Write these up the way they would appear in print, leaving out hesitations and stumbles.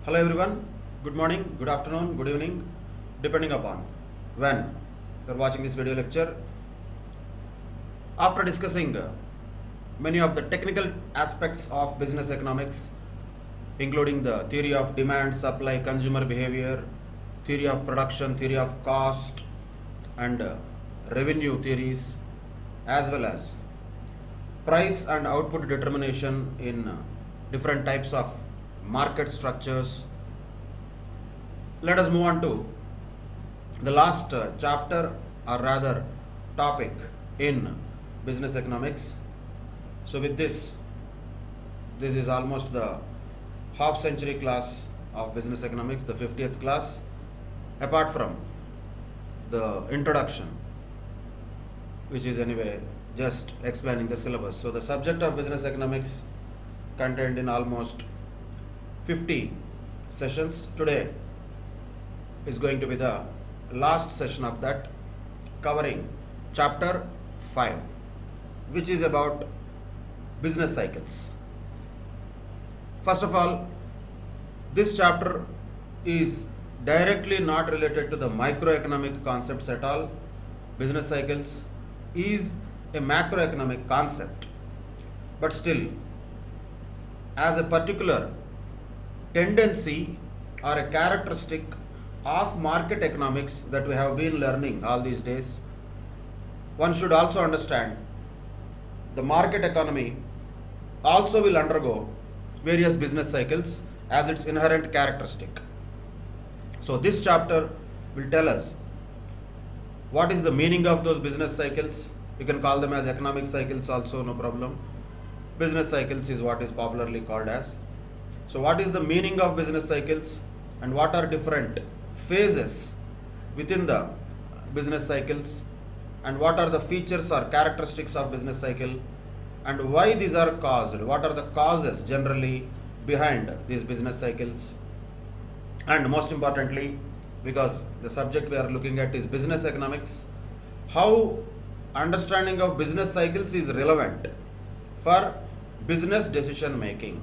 Hello everyone, good morning, good afternoon, good evening, depending upon when you are watching this video lecture. After discussing many of the technical aspects of business economics, including the theory of demand, supply, consumer behavior, theory of production, theory of cost, and revenue theories, as well as price and output determination in different types of market structures. Let us move on to the last chapter, or rather topic in business economics. So with this is almost the half century class of business economics, the 50th class, apart from the introduction, which is anyway just explaining the syllabus. So the subject of business economics contained in almost 50 sessions. Today is going to be the last session of that, covering chapter 5, which is about business cycles. First of all, this chapter is directly not related to the microeconomic concepts at all. Business cycles is a macroeconomic concept, but still, as a particular tendency or a characteristic of market economics that we have been learning all these days, one should also understand the market economy also will undergo various business cycles as its inherent characteristic. So this chapter will tell us what is the meaning of those business cycles. You can call them as economic cycles also, no problem. Business cycles is what is popularly called as. So what is the meaning of business cycles, and what are different phases within the business cycles, and what are the features or characteristics of business cycle, and why these are caused, what are the causes generally behind these business cycles, and most importantly, because the subject we are looking at is business economics, how understanding of business cycles is relevant for business decision making.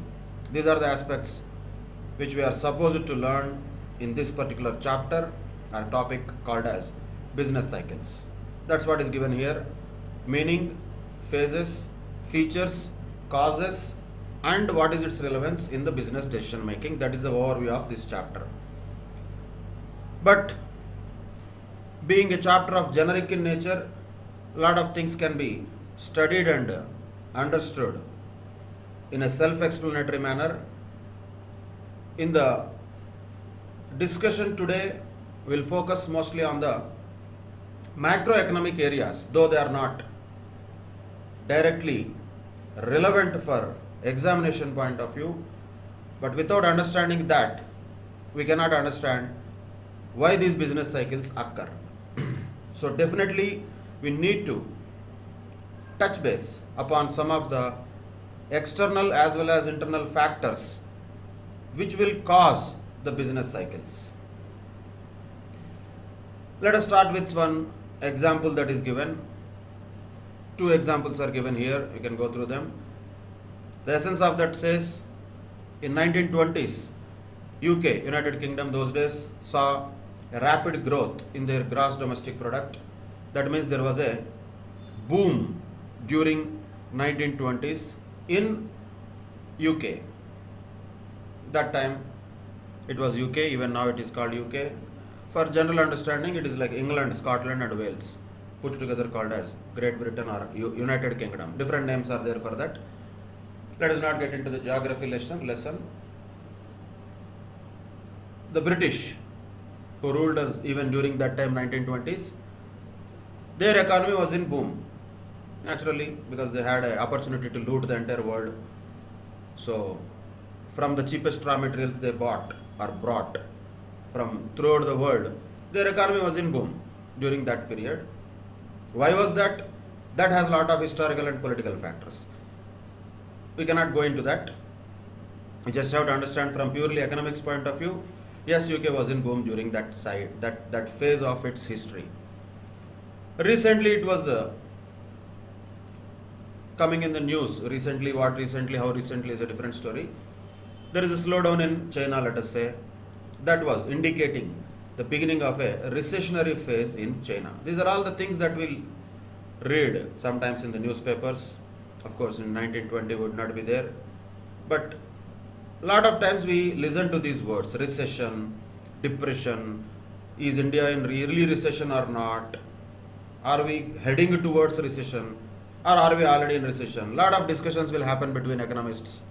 These are the aspects which we are supposed to learn in this particular chapter or topic called as business cycles. That's what is given here: meaning, phases, features, causes, and what is its relevance in the business decision making. That is the overview of this chapter. But being a chapter of generic in nature, a lot of things can be studied and understood in a self-explanatory manner. In the discussion today, we'll focus mostly on the macroeconomic areas, though they are not directly relevant for examination point of view. But without understanding that, we cannot understand why these business cycles occur. So definitely we need to touch base upon some of the external as well as internal factors which will cause the business cycles. Let us start with one example that is given. Two examples are given here, you can go through them. The essence of that says, in 1920s, UK, United Kingdom, those days saw a rapid growth in their gross domestic product. That means there was a boom during 1920s in UK. That time it was UK, even now it is called UK. For general understanding, it is like England, Scotland and Wales put together called as Great Britain or United Kingdom. Different names are there for that. Let us not get into the geography lesson. The British, who ruled us even during that time, 1920s, their economy was in boom. Naturally, because they had an opportunity to loot the entire world. So from the cheapest raw materials they bought or brought from throughout the world, their economy was in boom during that period. Why was that? That has a lot of historical and political factors. We cannot go into that. We just have to understand from purely economics point of view. Yes, UK was in boom during that phase of its history. Recently it was coming in the news. How recently is a different story. there is a slowdown in China, let us say, that was indicating the beginning of a recessionary phase in China. These are all the things that we'll read sometimes in the newspapers. Of course, in 1920 would not be there, but a lot of times we listen to these words: recession, depression. Is India in early recession or not? Are we heading towards recession, or are we already in recession? A lot of discussions will happen between economists,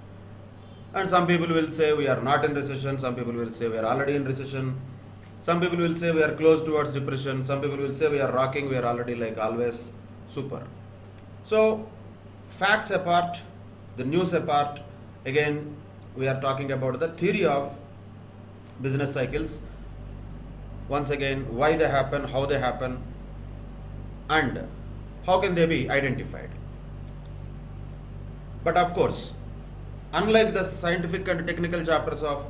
and some people will say we are not in recession, some people will say we are already in recession, some people will say we are close towards depression, some people will say we are rocking, we are already like always super. So, facts apart, the news apart, again we are talking about the theory of business cycles. Once again, why they happen, how they happen, and how can they be identified. But of course, unlike the scientific and technical chapters of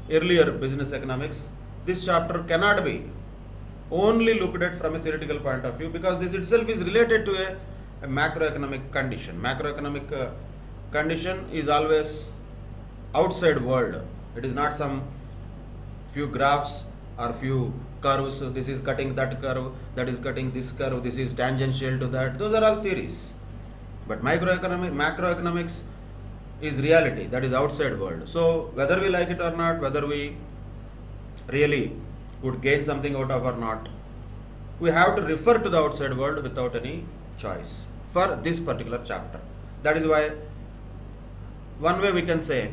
earlier business economics, this chapter cannot be only looked at from a theoretical point of view, because this itself is related to a macroeconomic condition. Macroeconomic condition is always outside world. It is not some few graphs or few curves. This is cutting that curve, that is cutting this curve, this is tangential to that. Those are all theories. But macroeconomics is reality, that is outside world. So whether we like it or not, whether we really would gain something out of or not, we have to refer to the outside world without any choice for this particular chapter. That is why one way we can say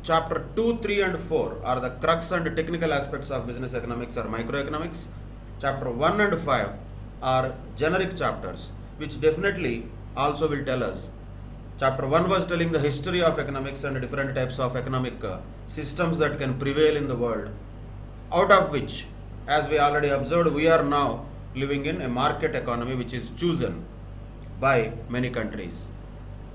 chapter 2, 3 and 4 are the crux and technical aspects of business economics or microeconomics. Chapter 1 and 5 are generic chapters, which definitely also will tell us. Chapter 1 was telling the history of economics and different types of economic systems that can prevail in the world, out of which, as we already observed, we are now living in a market economy which is chosen by many countries.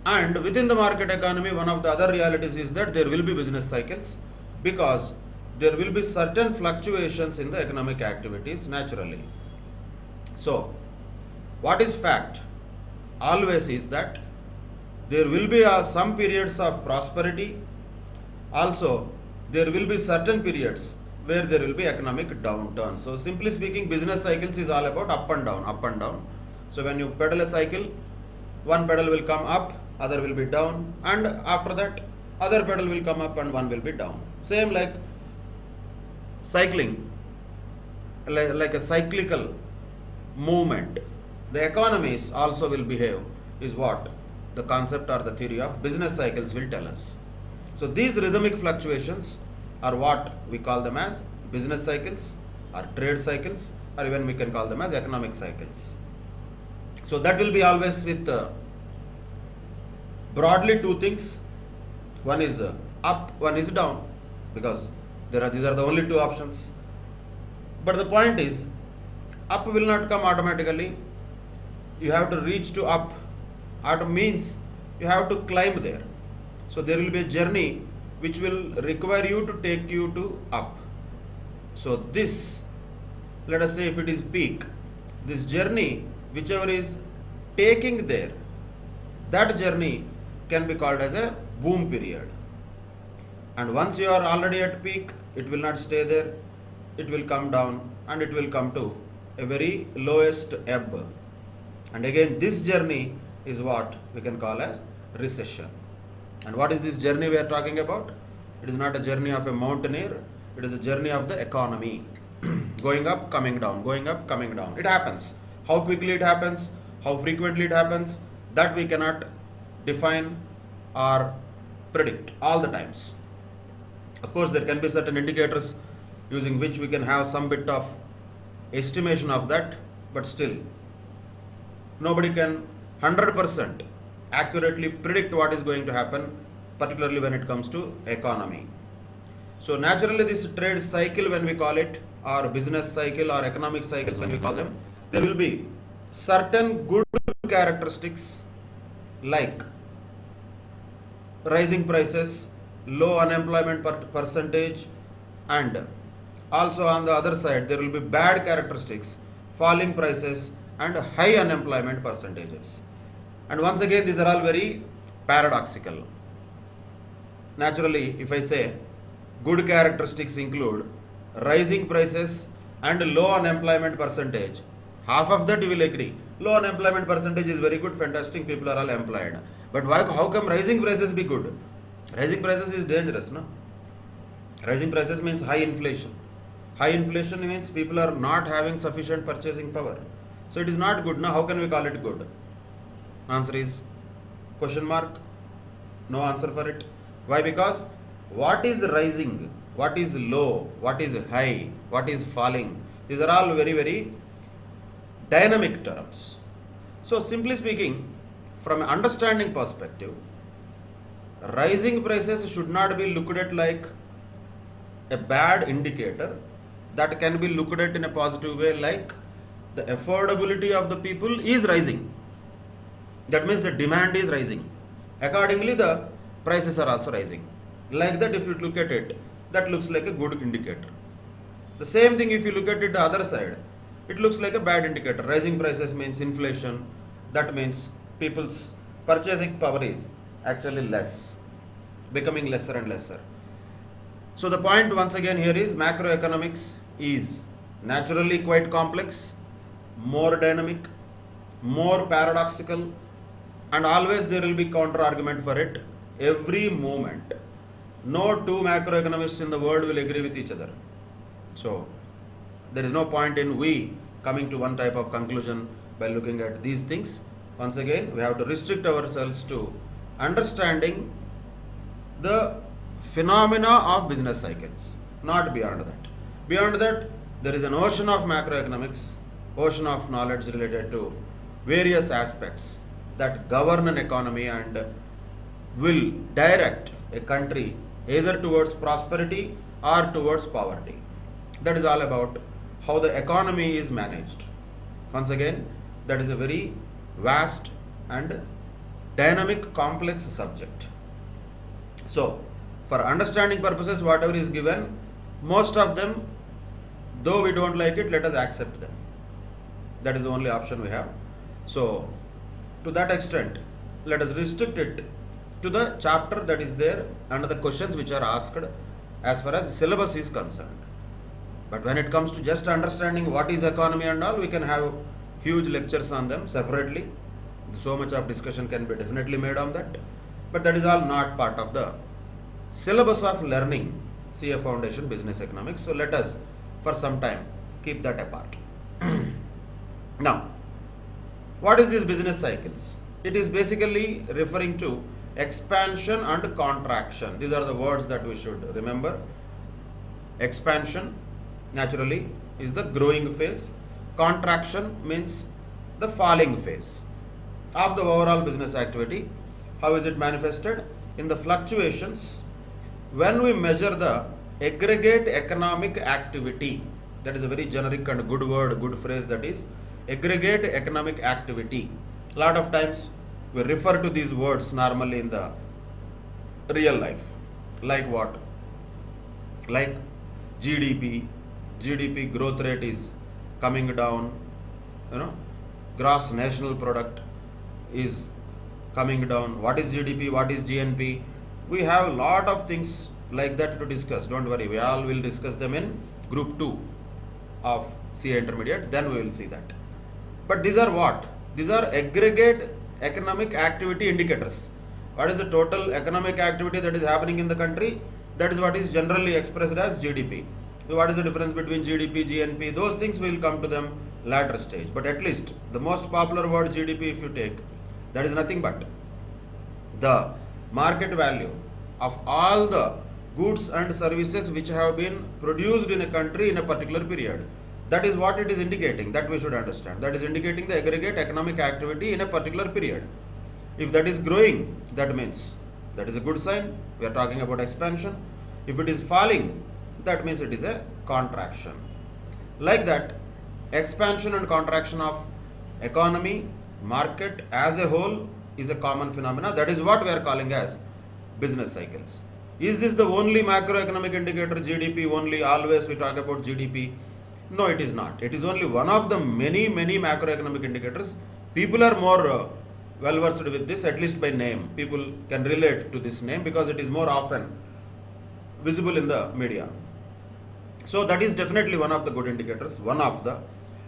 And within the market economy, one of the other realities is that there will be business cycles, because there will be certain fluctuations in the economic activities naturally. So, what is fact always is that there will be some periods of prosperity. Also, there will be certain periods where there will be economic downturn. So, simply speaking, business cycles is all about up and down, up and down. So, when you pedal a cycle, one pedal will come up, other will be down, and after that other pedal will come up and one will be down. Same like cycling, like a cyclical movement. The economies also will behave, is what the concept or the theory of business cycles will tell us. So these rhythmic fluctuations are what we call them as business cycles or trade cycles, or even we can call them as economic cycles. So that will be always with broadly two things. One is up, one is down, because these are the only two options. But the point is, up will not come automatically. You have to reach to up. Up means you have to climb there. So there will be a journey which will require you to take you to up. So this, let us say if it is peak, this journey, whichever is taking there, that journey can be called as a boom period. And once you are already at peak, it will not stay there, it will come down and it will come to a very lowest ebb. And again, this journey is what we can call as recession. And what is this journey we are talking about? It is not a journey of a mountaineer, it is a journey of the economy. Going up, coming down, going up, coming down. It happens. How quickly it happens, how frequently it happens, that we cannot define or predict all the times. Of course, there can be certain indicators using which we can have some bit of estimation of that, but still, nobody can 100% accurately predict what is going to happen, particularly when it comes to economy. So naturally, this trade cycle, when we call it, or business cycle or economic cycles when we call them, there will be certain good characteristics like rising prices, low unemployment percentage, and also on the other side there will be bad characteristics, falling prices and high unemployment percentages. And once again, these are all very paradoxical. Naturally, if I say good characteristics include rising prices and low unemployment percentage, half of that you will agree. Low unemployment percentage is very good, fantastic, people are all employed. But why, how come rising prices be good? Rising prices is dangerous, no? Rising prices means high inflation. High inflation means people are not having sufficient purchasing power. So it is not good. Now how can we call it good? Answer is question mark. No answer for it. Why? Because what is rising, what is low, what is high, what is falling, these are all very, very dynamic terms. So simply speaking, from an understanding perspective, rising prices should not be looked at like a bad indicator, that can be looked at in a positive way, like the affordability of the people is rising. That means the demand is rising. Accordingly, the prices are also rising. Like that, if you look at it, that looks like a good indicator. The same thing if you look at it the other side, it looks like a bad indicator. Rising prices means inflation. That means people's purchasing power is actually less, becoming lesser and lesser. So the point once again here is macroeconomics is naturally quite complex, more dynamic, more paradoxical, and always there will be counter argument for it. Every moment, no two macroeconomists in the world will agree with each other. So there is no point in we coming to one type of conclusion by looking at these things. Once again, we have to restrict ourselves to understanding the phenomena of business cycles, not beyond that. Beyond that, there is an ocean of macroeconomics, ocean of knowledge related to various aspects that govern an economy and will direct a country either towards prosperity or towards poverty. That is all about how the economy is managed. Once again, that is a very vast and dynamic, complex subject. So, for understanding purposes, whatever is given, most of them, though we don't like it, let us accept them. That is the only option we have. So, to that extent, let us restrict it to the chapter that is there and the questions which are asked as far as syllabus is concerned. But when it comes to just understanding what is economy and all, we can have huge lectures on them separately. So much of discussion can be definitely made on that. But that is all not part of the syllabus of learning CA Foundation Business Economics. So let us for some time keep that apart. Now, what is this business cycles? It is basically referring to expansion and contraction. These are the words that we should remember. Expansion naturally is the growing phase. Contraction means the falling phase of the overall business activity. How is it manifested? In the fluctuations when we measure the aggregate economic activity. That is a very generic and good word, good phrase, that is aggregate economic activity. A lot of times we refer to these words normally in the real life. Like what? Like GDP. GDP growth rate is coming down. Gross national product is coming down. What is GDP? What is GNP? We have a lot of things like that to discuss. Don't worry, we all will discuss them in group 2 of CA Intermediate. Then we will see that. But these are what? These are aggregate economic activity indicators. What is the total economic activity that is happening in the country? That is what is generally expressed as GDP. So what is the difference between GDP, GNP? Those things we will come to them later stage. But at least the most popular word GDP, if you take, that is nothing but the market value of all the goods and services which have been produced in a country in a particular period. That is what it is indicating, that we should understand. That is indicating the aggregate economic activity in a particular period. If that is growing, that means that is a good sign. We are talking about expansion. If it is falling, that means it is a contraction. Like that, expansion and contraction of economy, market as a whole is a common phenomena. That is what we are calling as business cycles. Is this the only macroeconomic indicator, GDP only? Always we talk about GDP. No, it is not. It is only one of the many macroeconomic indicators. People are more well versed with this, at least by name. People can relate to this name because it is more often visible in the media. So that is definitely one of the good indicators, one of the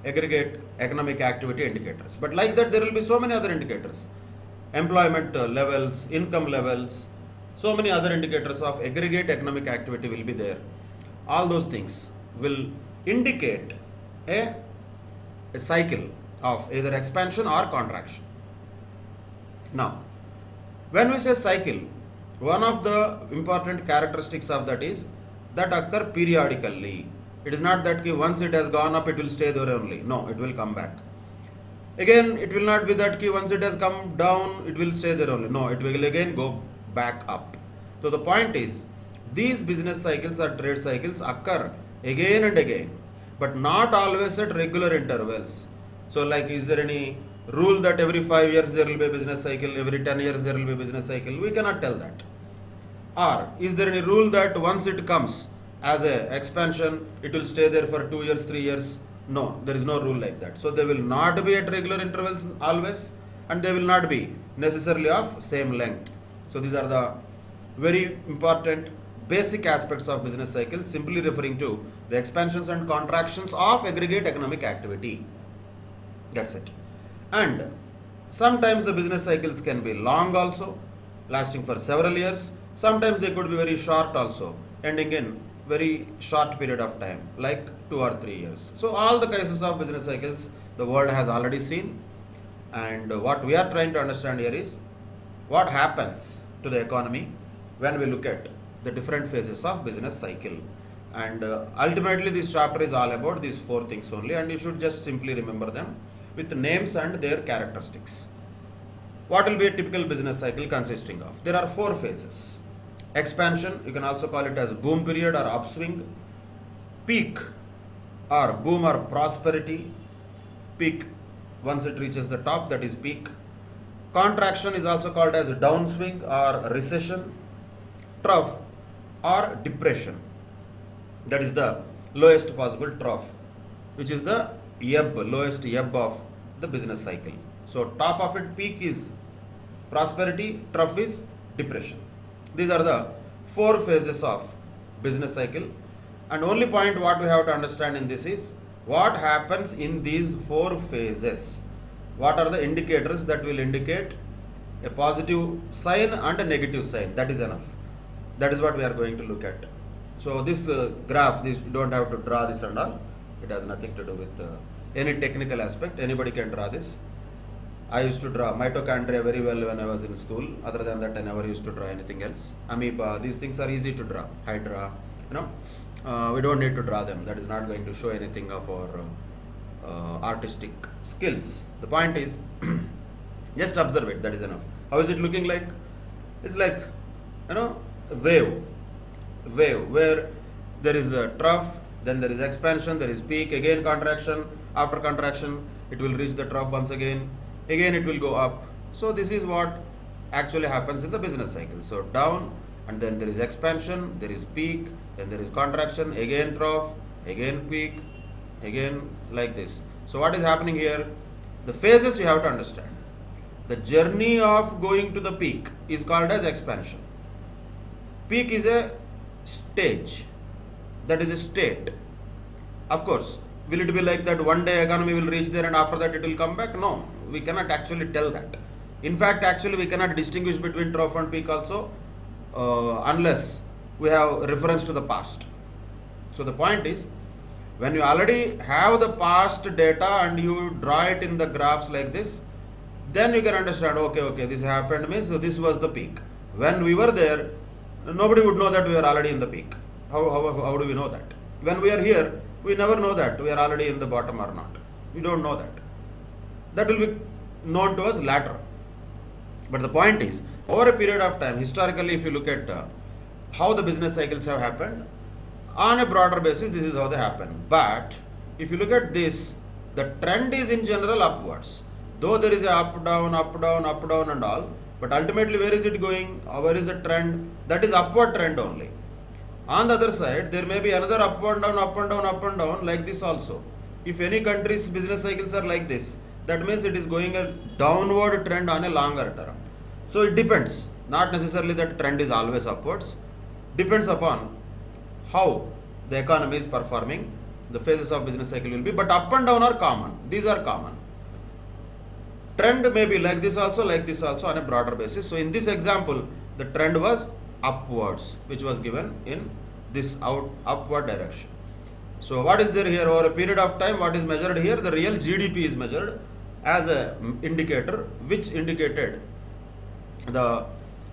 aggregate economic activity indicators. But like that, there will be so many other indicators: employment levels, income levels, so many other indicators of aggregate economic activity will be there. All those things will indicate a cycle of either expansion or contraction. Now, when we say cycle, one of the important characteristics of that is that occur periodically. It is not that once it has gone up, it will stay there only. No, it will come back. Again, it will not be that once it has come down, it will stay there only. No, it will again go back up. So the point is, these business cycles or trade cycles occur again and again, but not always at regular intervals. So like, is there any rule that every 5 years there will be a business cycle, every 10 years there will be a business cycle? We cannot tell that. Or is there any rule that once it comes as a expansion, it will stay there for 2 years, 3 years? No, there is no rule like that. So they will not be at regular intervals always, and they will not be necessarily of same length. So these are the very important basic aspects of business cycles, simply referring to the expansions and contractions of aggregate economic activity. That's it. And sometimes the business cycles can be long also, lasting for several years. Sometimes they could be very short also, ending in very short period of time, like 2 or 3 years. So all the cases of business cycles the world has already seen, and what we are trying to understand here is what happens to the economy when we look at the different phases of business cycle. And ultimately this chapter is all about these 4 things only, and you should just simply remember them with names and their characteristics. What will be a typical business cycle consisting of? There are 4 phases. Expansion, you can also call it as boom period or upswing. Peak or boom or prosperity. Peak, once it reaches the top, that is peak. Contraction is also called as downswing or recession. Trough or depression, that is the lowest possible trough, which is the ebb, lowest ebb of the business cycle. So top of it, peak, is prosperity, trough is depression. These are the 4 phases of business cycle, and only point what we have to understand in this is what happens in these 4 phases. What are the indicators that will indicate a positive sign and a negative sign? That is enough. That is what we are going to look at. So this graph, this you don't have to draw this and all. It has nothing to do with any technical aspect. Anybody can draw this. I used to draw mitochondria very well when I was in school. Other than that, I never used to draw anything else. Amoeba, these things are easy to draw. Hydra, we don't need to draw them. That is not going to show anything of our artistic skills. The point is, just observe it. That is enough. How is it looking like? It's like, wave where there is a trough, then there is expansion, there is peak, again contraction. After contraction, it will reach the trough once again it will go up. So this is what actually happens in the business cycle. So down, and then there is expansion, there is peak, then there is contraction, again trough, again peak, again like this. So what is happening here? The phases you have to understand. The journey of going to the peak is called as expansion. Peak is a stage, that is a state. Of course, will it be like that one day economy will reach there and after that it will come back? No, we cannot actually tell that. In fact, actually we cannot distinguish between trough and peak also unless we have reference to the past. So the point is, when you already have the past data and you draw it in the graphs like this, then you can understand, okay, this happened means so this was the peak. When we were there, nobody would know that we are already in the peak. How do we know that? When we are here, we never know that we are already in the bottom or not. We don't know that. That will be known to us later. But the point is, over a period of time, historically, if you look at how the business cycles have happened, on a broader basis, this is how they happen. But if you look at this, the trend is in general upwards. Though there is a up, down and all, but ultimately where is it going? Where is the trend? That is upward trend only. On the other side, there may be another up and down like this also. If any country's business cycles are like this, that means it is going a downward trend on a longer term. So it depends. Not necessarily that trend is always upwards. Depends upon how the economy is performing. The phases of business cycle will be, but up and down are common. These are common. Trend may be like this also on a broader basis. So in this example, the trend was upwards, which was given in this upward direction. So what is there here over a period of time? What is measured here? The real GDP is measured as a indicator which indicated the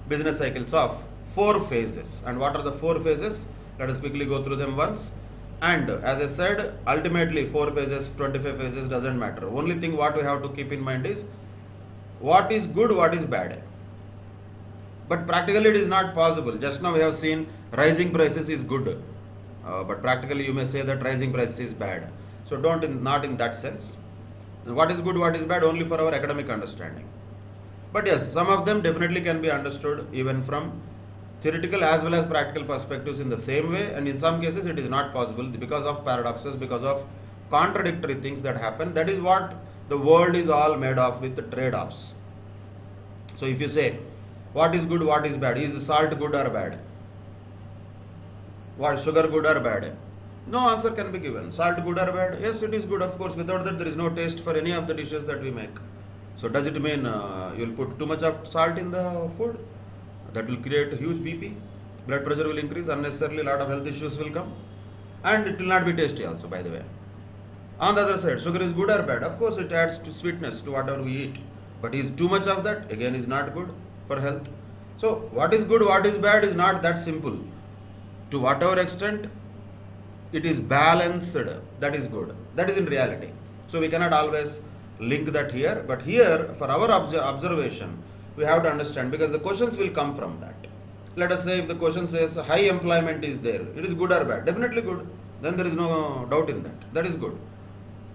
business cycles of 4 phases. And what are the 4 phases? Let us quickly go through them once. And as I said, ultimately 4 phases, 25 phases doesn't matter. Only thing what we have to keep in mind is what is good, what is bad. But practically it is not possible. Just now we have seen rising prices is good. But practically you may say that rising prices is bad. So not in that sense. What is good, what is bad, only for our academic understanding. But yes, some of them definitely can be understood even from theoretical as well as practical perspectives in the same way, and in some cases it is not possible because of paradoxes, because of contradictory things that happen. That is what the world is all made of, with trade-offs. So if you say what is good, what is bad, is salt good or bad? What, sugar good or bad? No answer can be given. Salt good or bad? Yes, it is good, of course. Without that there is no taste for any of the dishes that we make. So does it mean you will put too much of salt in the food? That will create a huge BP, blood pressure will increase, unnecessarily a lot of health issues will come, and it will not be tasty also, by the way. On the other side, sugar is good or bad? Of course it adds to sweetness to whatever we eat, but is too much of that, again, is not good for health. So what is good, what is bad is not that simple. To whatever extent it is balanced, that is good. That is in reality. So we cannot always link that here, but here for our observation we have to understand, because the questions will come from that. Let us say if the question says high employment is there, it is good or bad? Definitely good. Then there is no doubt in that. That is good.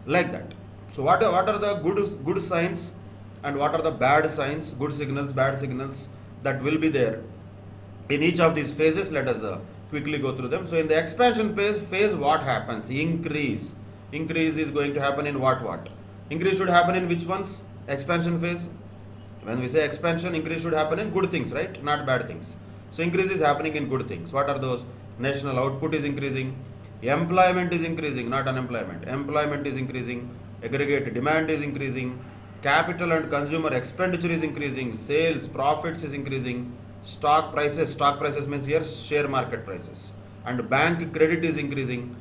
Like that. So what are the good signs and what are the bad signs, good signals, bad signals that will be there in each of these phases? Let us quickly go through them. So in the expansion phase, what happens? Increase. Increase is going to happen in what? Increase should happen in which ones? Expansion phase. When we say expansion, increase should happen in good things, right? Not bad things. So increase is happening in good things. What are those? National output is increasing. Employment is increasing, not unemployment. Employment is increasing. Aggregate demand is increasing. Capital and consumer expenditure is increasing. Sales, profits is increasing. Stock prices means here share market prices. And bank credit is increasing.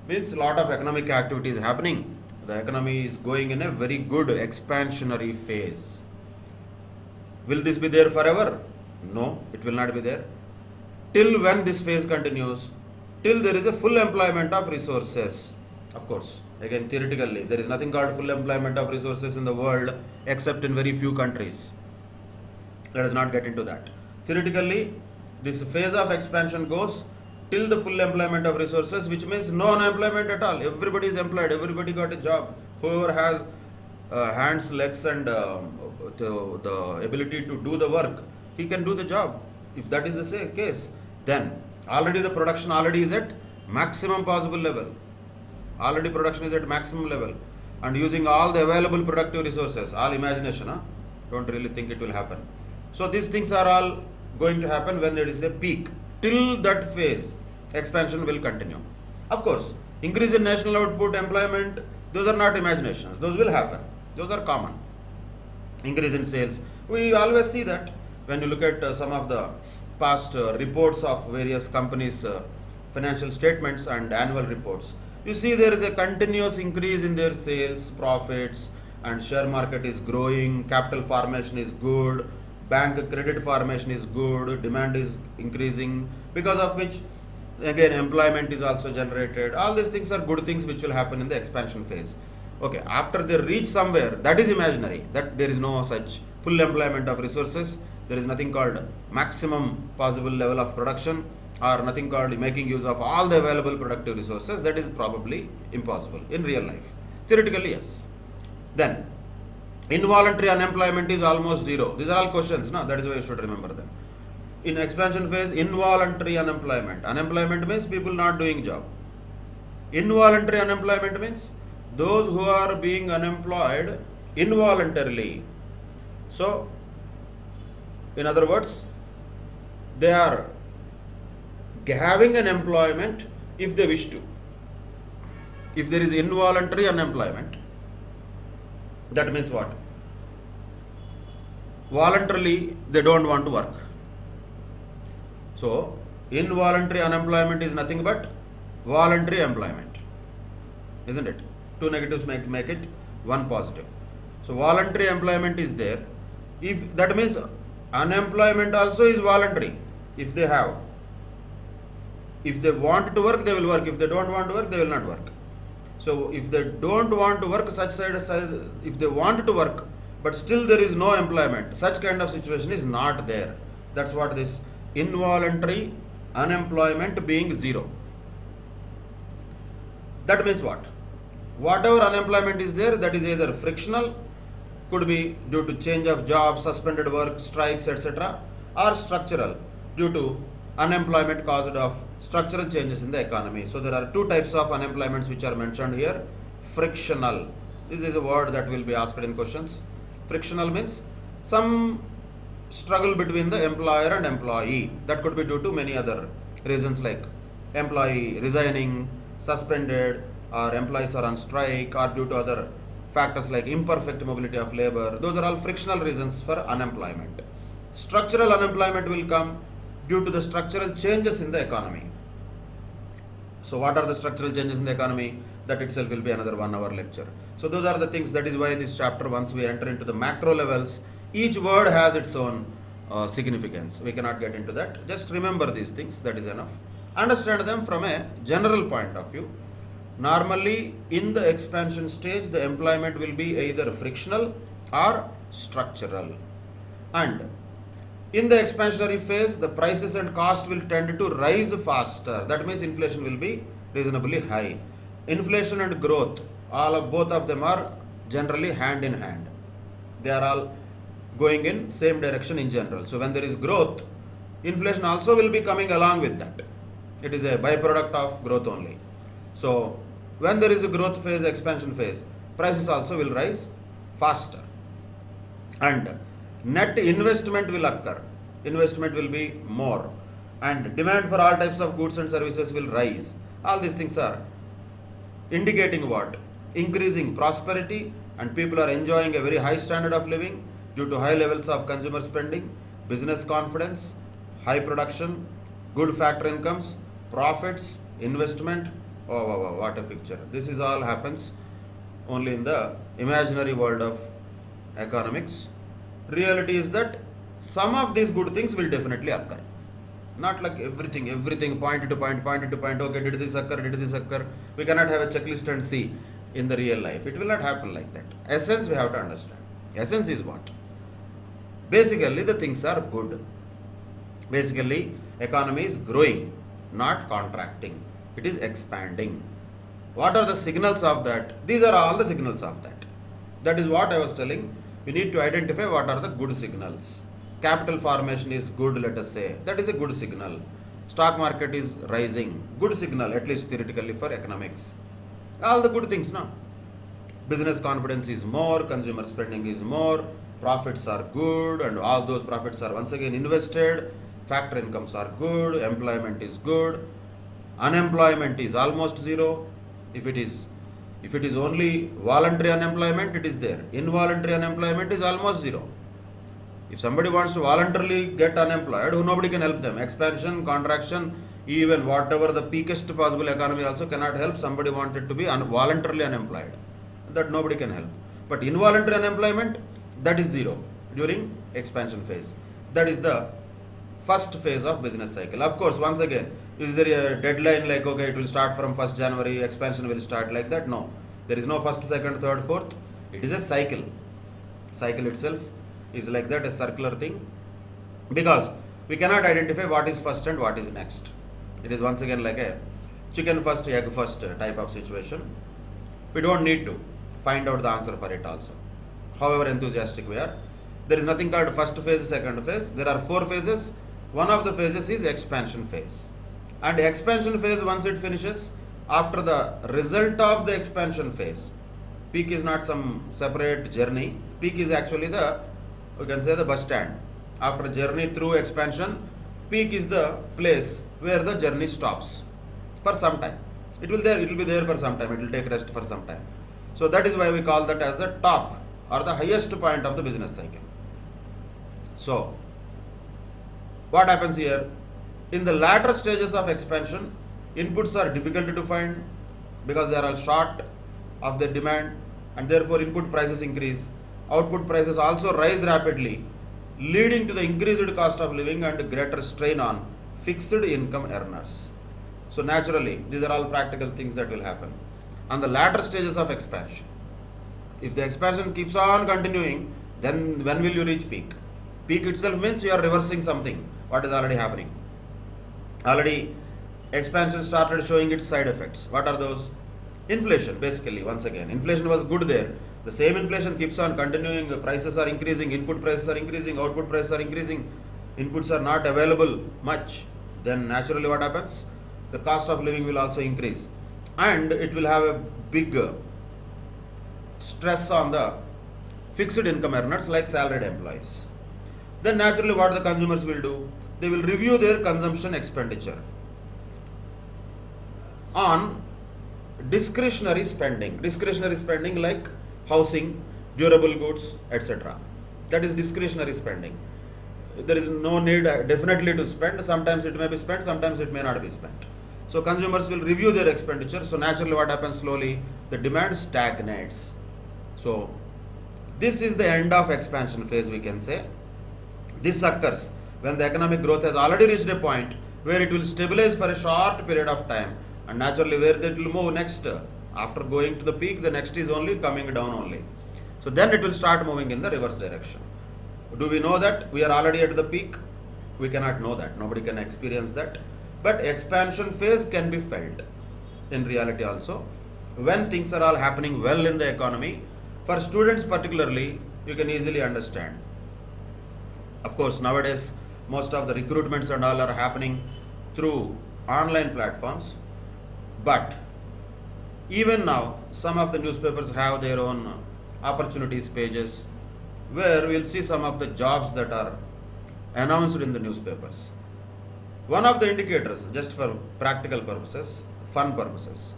Means a lot of economic activity is happening. The economy is going in a very good expansionary phase. Will this be there forever? No, it will not be there. Till when this phase continues? Till there is a full employment of resources. Of course, again theoretically, there is nothing called full employment of resources in the world except in very few countries. Let us not get into that. Theoretically, this phase of expansion goes till the full employment of resources, which means no unemployment at all. Everybody is employed, everybody got a job. Whoever has hands, legs and the ability to do the work, he can do the job. If that is the case, then already the production is at maximum possible level. Already production is at maximum level, and using all the available productive resources, all imagination, don't really think it will happen. So these things are all going to happen when there is a peak. Till that phase, expansion will continue. Of course, increase in national output, employment, those are not imaginations. Those will happen. Those are common. Increase in sales. We always see that when you look at some of the past reports of various companies' financial statements and annual reports. You see there is a continuous increase in their sales, profits, and share market is growing, capital formation is good, bank credit formation is good, demand is increasing, because of which again employment is also generated. All these things are good things which will happen in the expansion phase. Okay, after they reach somewhere, that is imaginary, that there is no such full employment of resources, there is nothing called maximum possible level of production, or nothing called making use of all the available productive resources. That is probably impossible in real life. Theoretically, yes. Then involuntary unemployment is almost zero. These are all questions, no? That is why you should remember them. In expansion phase, involuntary unemployment. Unemployment means people not doing job. Involuntary unemployment means those who are being unemployed involuntarily. So, in other words, they are having an employment if they wish to. If there is involuntary unemployment, that means what? Voluntarily, they don't want to work. So, involuntary unemployment is nothing but voluntary employment, isn't it? Two negatives make it one positive. So, voluntary employment is there. If that means unemployment also is voluntary. If they have, if they want to work, they will work. If they don't want to work, they will not work. So, if they don't want to work, if they want to work, but still there is no employment, such kind of situation is not there. That's what this involuntary unemployment being zero. That means what? Whatever unemployment is there, that is either frictional, could be due to change of job, suspended work, strikes, etc., or structural, due to unemployment caused of structural changes in the economy. So there are two types of unemployments which are mentioned here. Frictional. This is a word that will be asked in questions. Frictional means some struggle between the employer and employee. That could be due to many other reasons like employee resigning, suspended, or employees are on strike, or due to other factors like imperfect mobility of labor. Those are all frictional reasons for unemployment. Structural unemployment will come due to the structural changes in the economy. So what are the structural changes in the economy? That itself will be another 1 hour lecture. So those are the things. That is why this chapter, once we enter into the macro levels, each word has its own significance. We cannot get into that. Just remember these things, that is enough. Understand them from a general point of view. Normally, in the expansion stage, the employment will be either frictional or structural. And in the expansionary phase, the prices and cost will tend to rise faster. That means inflation will be reasonably high. Inflation and growth, both of them are generally hand in hand. They are all going in same direction in general. So when there is growth, inflation also will be coming along with that. It is a byproduct of growth only. So when there is a growth phase, expansion phase, prices also will rise faster. And net investment will occur. Investment will be more. And demand for all types of goods and services will rise. All these things are indicating what? Increasing prosperity, and people are enjoying a very high standard of living due to high levels of consumer spending, business confidence, high production, good factor incomes, profits, investment. Oh, wow, wow, what a picture. This is all happens only in the imaginary world of economics. Reality is that some of these good things will definitely occur. Not like everything, point to point, okay, did this occur. We cannot have a checklist and see in the real life. It will not happen like that. Essence we have to understand. Essence is what? Basically, the things are good. Basically, economy is growing, not contracting. It is expanding. What are the signals of that? These are all the signals of that. That is what I was telling. We need to identify what are the good signals. Capital formation is good, let us say. That is a good signal. Stock market is rising. Good signal, at least theoretically, for economics. All the good things, no? Business confidence is more, consumer spending is more, profits are good, and all those profits are once again invested. Factor incomes are good, employment is good. Unemployment is almost zero. If it is only voluntary unemployment, it is there. Involuntary unemployment is almost zero. If somebody wants to voluntarily get unemployed, nobody can help them. Expansion, contraction, even whatever the peakest possible economy also cannot help. Somebody wanted to be voluntarily unemployed. That nobody can help. But involuntary unemployment, that is zero during expansion phase. That is the first phase of business cycle. Of course, once again, is there a deadline like, okay, it will start from 1st January, expansion will start like that? No. There is no 1st, 2nd, 3rd, 4th. It is a cycle. Cycle itself is like that, a circular thing. Because we cannot identify what is first and what is next. It is once again like a chicken first, egg first type of situation. We don't need to find out the answer for it also. However enthusiastic we are. There is nothing called first phase, second phase. There are 4 phases. One of the phases is expansion phase. And expansion phase, once it finishes, after the result of the expansion phase, Peak is not some separate journey. Peak is actually you can say the bus stand. After a journey through expansion, peak is the place where the journey stops for some time. It will be there for some time. It will take rest for some time. So that is why we call that as the top or the highest point of the business cycle. So what happens here? In the latter stages of expansion, inputs are difficult to find because they are all short of their demand, and therefore input prices increase. Output prices also rise rapidly, leading to the increased cost of living and greater strain on fixed income earners. So naturally, these are all practical things that will happen on the latter stages of expansion. If the expansion keeps on continuing, then when will you reach peak? Peak itself means you are reversing something what is already happening. Already expansion started showing its side effects. What are those? Inflation, basically. Once again, inflation was good there. The same inflation keeps on continuing. Prices are increasing, input prices are increasing, output prices are increasing, inputs are not available much. Then naturally what happens? The cost of living will also increase, and it will have a big stress on the fixed income earners like salaried employees. Then naturally what the consumers will do? They will review their consumption expenditure on discretionary spending like housing, durable goods, etc. That is discretionary spending. There is no need definitely to spend. Sometimes it may be spent, sometimes it may not be spent. So consumers will review their expenditure. So naturally what happens? Slowly the demand stagnates. So this is the end of expansion phase, we can say. This occurs when the economic growth has already reached a point where it will stabilize for a short period of time, and naturally where it will move next. After going to the peak, the next is only coming down only. So then it will start moving in the reverse direction. Do we know that we are already at the peak? We cannot know that. Nobody can experience that. But expansion phase can be felt in reality also when things are all happening well in the economy. For students particularly, you can easily understand. Of course, nowadays most of the recruitments and all are happening through online platforms, but even now some of the newspapers have their own opportunities pages where we'll see some of the jobs that are announced in the newspapers. One of the indicators, just for practical purposes, fun purposes,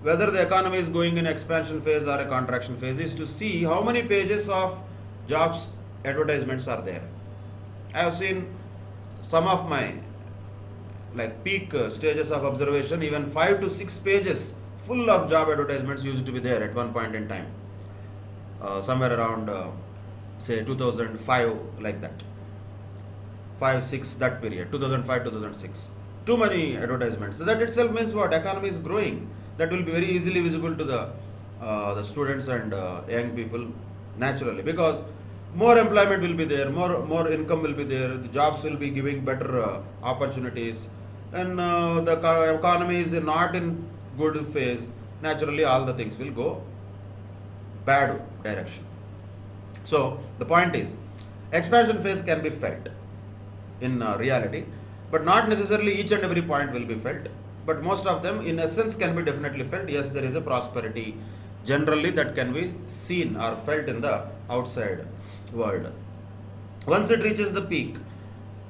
whether the economy is going in expansion phase or a contraction phase, is to see how many pages of jobs advertisements are there. I have seen some of my peak stages of observation, even 5 to 6 pages full of job advertisements used to be there at one point in time, somewhere around say 2005, like that, 5-6, that period, 2005-2006. Too many advertisements. So that itself means what? Economy is growing. That will be very easily visible to the students and young people naturally, because more employment will be there, more income will be there, the jobs will be giving better opportunities, and the economy is not in good phase. Naturally all the things will go bad direction. So the point is, expansion phase can be felt in reality, but not necessarily each and every point will be felt, but most of them in essence can be definitely felt. Yes, there is a prosperity generally that can be seen or felt in the outside world. Once it reaches the peak,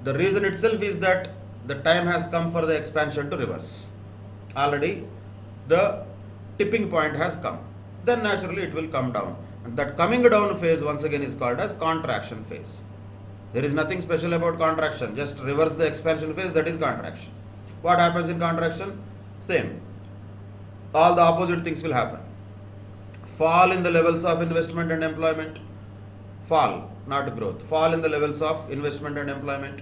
the reason itself is that the time has come for the expansion to reverse. Already the tipping point has come. Then naturally it will come down. And that coming down phase once again is called as contraction phase. There is nothing special about contraction. Just reverse the expansion phase, that is contraction. What happens in contraction? Same. All the opposite things will happen. Fall in the levels of investment and employment. Fall, not growth. Fall in the levels of investment and employment.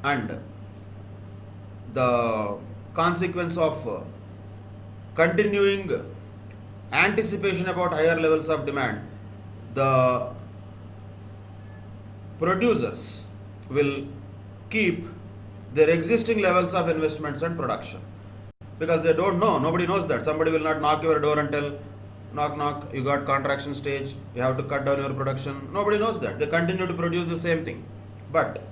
And the consequence of continuing anticipation about higher levels of demand, the producers will keep their existing levels of investments and production, because they don't know, nobody knows that. Somebody will not knock your door and tell, knock knock, you got contraction stage, you have to cut down your production. Nobody knows that. They continue to produce the same thing. But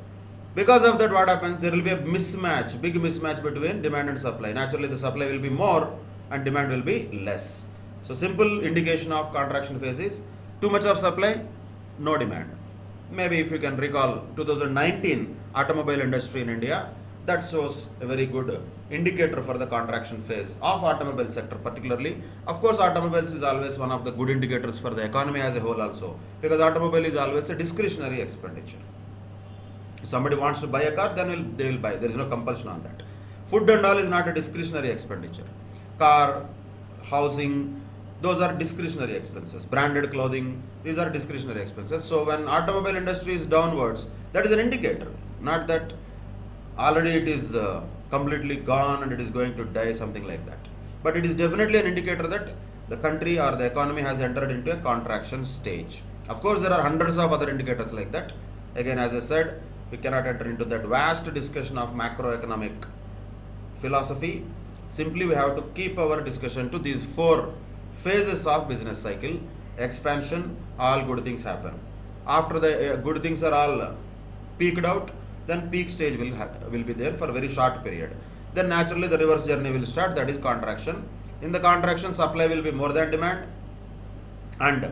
because of that, what happens? There will be a mismatch, big mismatch between demand and supply. Naturally the supply will be more and demand will be less. So simple indication of contraction phase is too much of supply, no demand. Maybe if you can recall 2019 automobile industry in India, that shows a very good indicator for the contraction phase of automobile sector particularly. Of course, automobiles is always one of the good indicators for the economy as a whole also, because automobile is always a discretionary expenditure. If somebody wants to buy a car, then they will buy. There is no compulsion on that. Food and all is not a discretionary expenditure. Car, housing, those are discretionary expenses. Branded clothing, these are discretionary expenses. So when automobile industry is downwards, that is an indicator. Not that already it is completely gone and it is going to die, something like that. But it is definitely an indicator that the country or the economy has entered into a contraction stage. Of course, there are hundreds of other indicators like that. Again, as I said, we cannot enter into that vast discussion of macroeconomic philosophy. Simply we have to keep our discussion to these four phases of business cycle. Expansion, all good things happen. After the good things are all peaked out, then peak stage will be there for a very short period. Then naturally the reverse journey will start, that is contraction. In the contraction, supply will be more than demand, and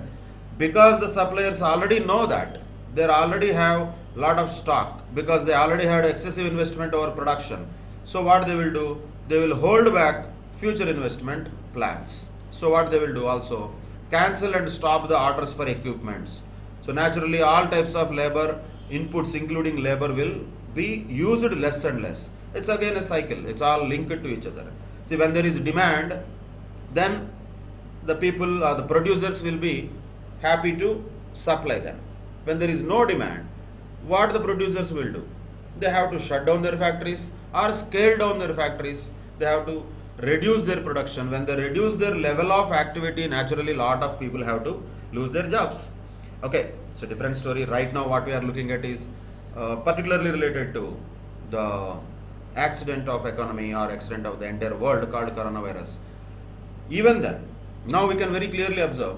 because the suppliers already know that, they already have lot of stock, because they already had excessive investment over production. So what they will do, they will hold back future investment plans. So what they will do also, cancel and stop the orders for equipments. So naturally all types of labor inputs including labor will be used less and less. It's again a cycle, it's all linked to each other. See, when there is demand, then the people or the producers will be happy to supply them. When there is no demand, what the producers will do? They have to shut down their factories or scale down their factories. They have to reduce their production. When they reduce their level of activity, naturally lot of people have to lose their jobs. Okay, so different story. Right now what we are looking at is particularly related to the accident of economy or accident of the entire world called coronavirus. Even then, now we can very clearly observe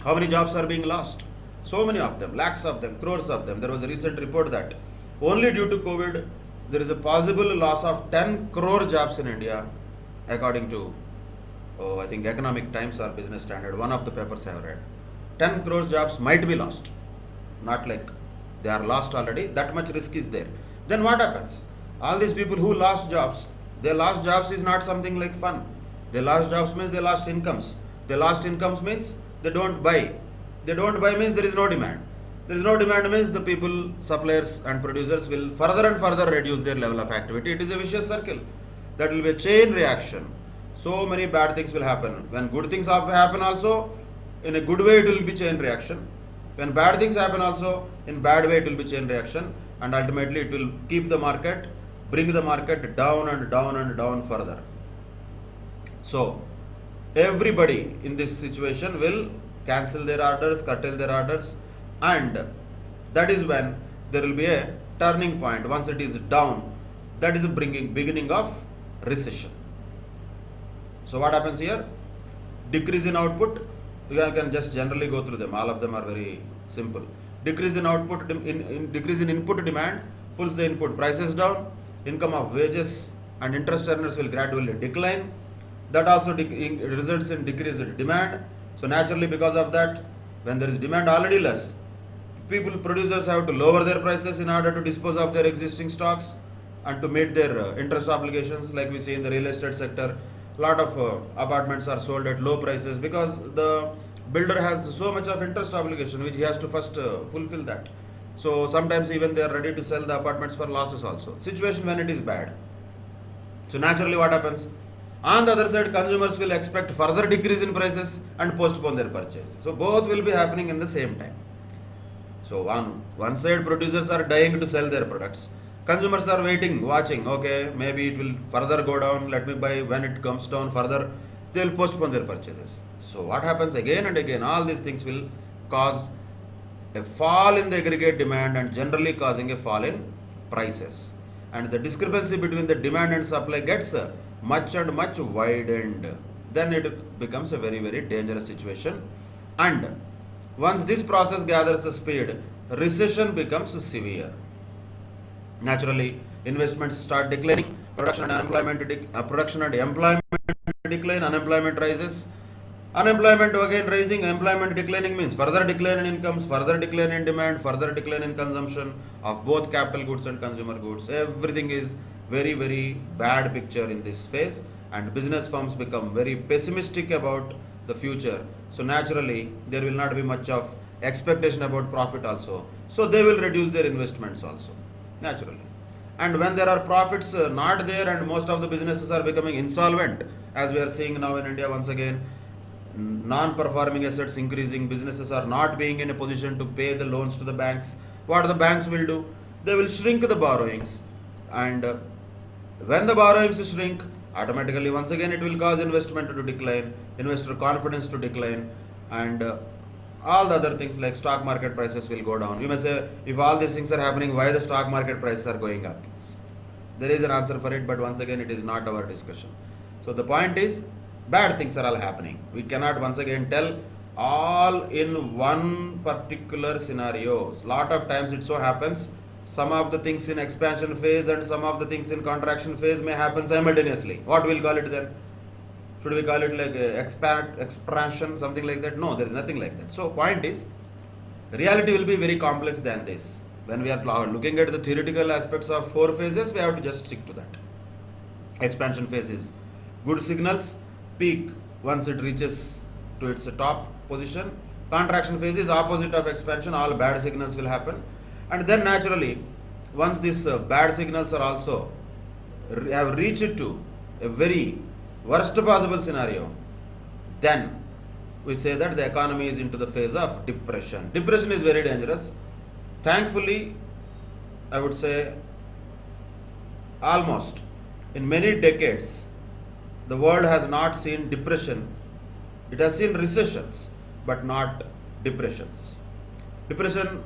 how many jobs are being lost. So many of them, lakhs of them, crores of them. There was a recent report that only due to COVID, there is a possible loss of 10 crore jobs in India, according to, I think, Economic Times or Business Standard, one of the papers I have read. 10 crore jobs might be lost. Not like they are lost already, that much risk is there. Then what happens? All these people who lost jobs, they lost jobs is not something like fun. They lost jobs means they lost incomes. They lost incomes means they don't buy. They don't buy means there is no demand. There is no demand means the people, suppliers and producers will further and further reduce their level of activity. It is a vicious circle. That will be a chain reaction. So many bad things will happen. When good things happen also, in a good way it will be chain reaction. When bad things happen also, in bad way it will be chain reaction, and ultimately it will keep the market, bring the market down and down and down further. So everybody in this situation will cancel their orders, curtail their orders, and that is when there will be a turning point. Once it is down, that is the beginning of recession. So what happens here? Decrease in output. You can just generally go through them. All of them are very simple. Decrease in output, decrease in input demand pulls the input prices down. Income of wages and interest earners will gradually decline. That also results in decreased demand. So naturally, because of that, when there is demand already less, producers have to lower their prices in order to dispose of their existing stocks and to meet their interest obligations. Like we see in the real estate sector, a lot of apartments are sold at low prices because the builder has so much of interest obligation which he has to first fulfill that. So sometimes even they are ready to sell the apartments for losses also. Situation when it is bad. So naturally what happens? On the other side, consumers will expect further decrease in prices and postpone their purchase. So both will be happening in the same time. So on one side, producers are dying to sell their products. Consumers are waiting, watching, okay, maybe it will further go down, let me buy. When it comes down further, they will postpone their purchases. So what happens again and again, all these things will cause a fall in the aggregate demand and generally causing a fall in prices. And the discrepancy between the demand and supply gets much and much widened. Then it becomes a very, very dangerous situation. And once this process gathers the speed, recession becomes severe. Naturally, investments start declining, production and employment decline, unemployment rises, Unemployment again rising, employment declining means further decline in incomes, further decline in demand, further decline in consumption of both capital goods and consumer goods. Everything is very, very bad picture in this phase, and business firms become very pessimistic about the future. So naturally, there will not be much of expectation about profit also. So they will reduce their investments also, naturally. And when there are profits not there and most of the businesses are becoming insolvent, as we are seeing now in India once again, non-performing assets increasing, businesses are not being in a position to pay the loans to the banks. What the banks will do? They will shrink the borrowings, and when the borrowings shrink, automatically once again it will cause investment to decline, investor confidence to decline, and all the other things like stock market prices will go down. You may say, if all these things are happening, why the stock market prices are going up? There is an answer for it, but once again it is not our discussion. So the point is, bad things are all happening. We cannot once again tell all in one particular scenario. Lot of times it so happens some of the things in expansion phase and some of the things in contraction phase may happen simultaneously. What we'll call it then? Should we call it like expansion, something like that? No, there is nothing like that. So point is, reality will be very complex than this. When we are looking at the theoretical aspects of 4 phases, we have to just stick to that. Expansion phase is good signals, peak once it reaches to its top position. Contraction phase is opposite of expansion, all bad signals will happen. And then naturally, once these bad signals are also have reached to a very worst possible scenario, then we say that the economy is into the phase of depression. Depression is very dangerous. Thankfully, I would say almost in many decades, the world has not seen depression. It has seen recessions, but not depressions. Depression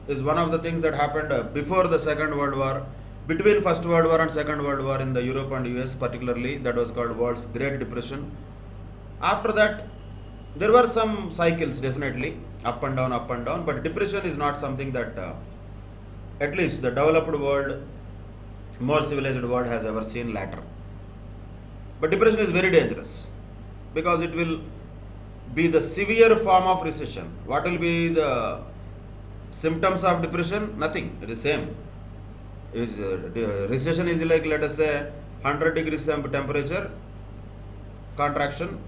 is one of the things that happened before the Second World War. Between First World War and Second World War in the Europe and US particularly, that was called World's Great Depression. After that, there were some cycles definitely, up and down, but depression is not something that at least the developed world, more civilized world has ever seen later. But depression is very dangerous because it will be the severe form of recession. What will be the symptoms of depression? Nothing, it is same. Recession is like, let us say, 100 degrees temperature, contraction.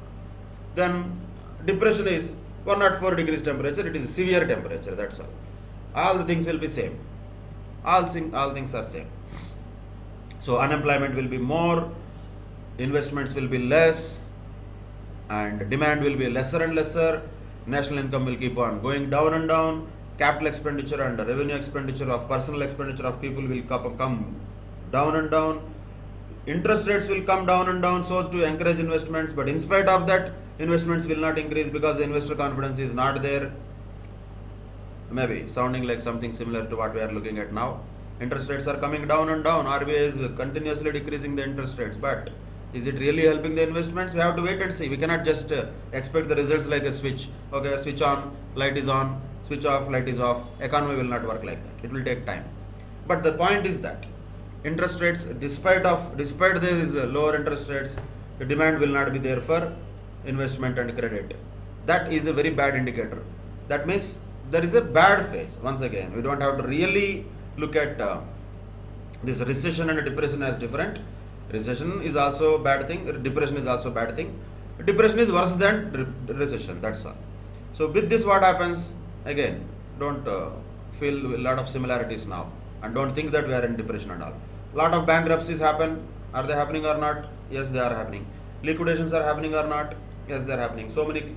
Then depression is 104 degrees temperature, it is severe temperature, that's all. All the things will be same. All things are same. So unemployment will be more, investments will be less, and demand will be lesser and lesser. National income will keep on going down and down. Capital expenditure and revenue expenditure of personal expenditure of people will come down and down. Interest rates will come down and down so to encourage investments, but in spite of that, investments will not increase because the investor confidence is not there. Maybe sounding like something similar to what we are looking at now. Interest rates are coming down and down. RBI is continuously decreasing the interest rates, but is it really helping the investments? We have to wait and see. We cannot just expect the results like a switch. Okay, switch on, light is on, switch off, light is off. Economy will not work like that. It will take time. But the point is that interest rates, despite there is lower interest rates, the demand will not be there for investment and credit. That is a very bad indicator. That means there is a bad phase. Once again, we don't have to really look at this recession and depression as different. Recession is also a bad thing. Depression is also a bad thing. Depression is worse than recession. That's all. So with this, what happens? Again, don't feel a lot of similarities now, and don't think that we are in depression and all. Lot of bankruptcies happen. Are they happening or not? Yes, they are happening. Liquidations are happening or not? Yes, they are happening. So many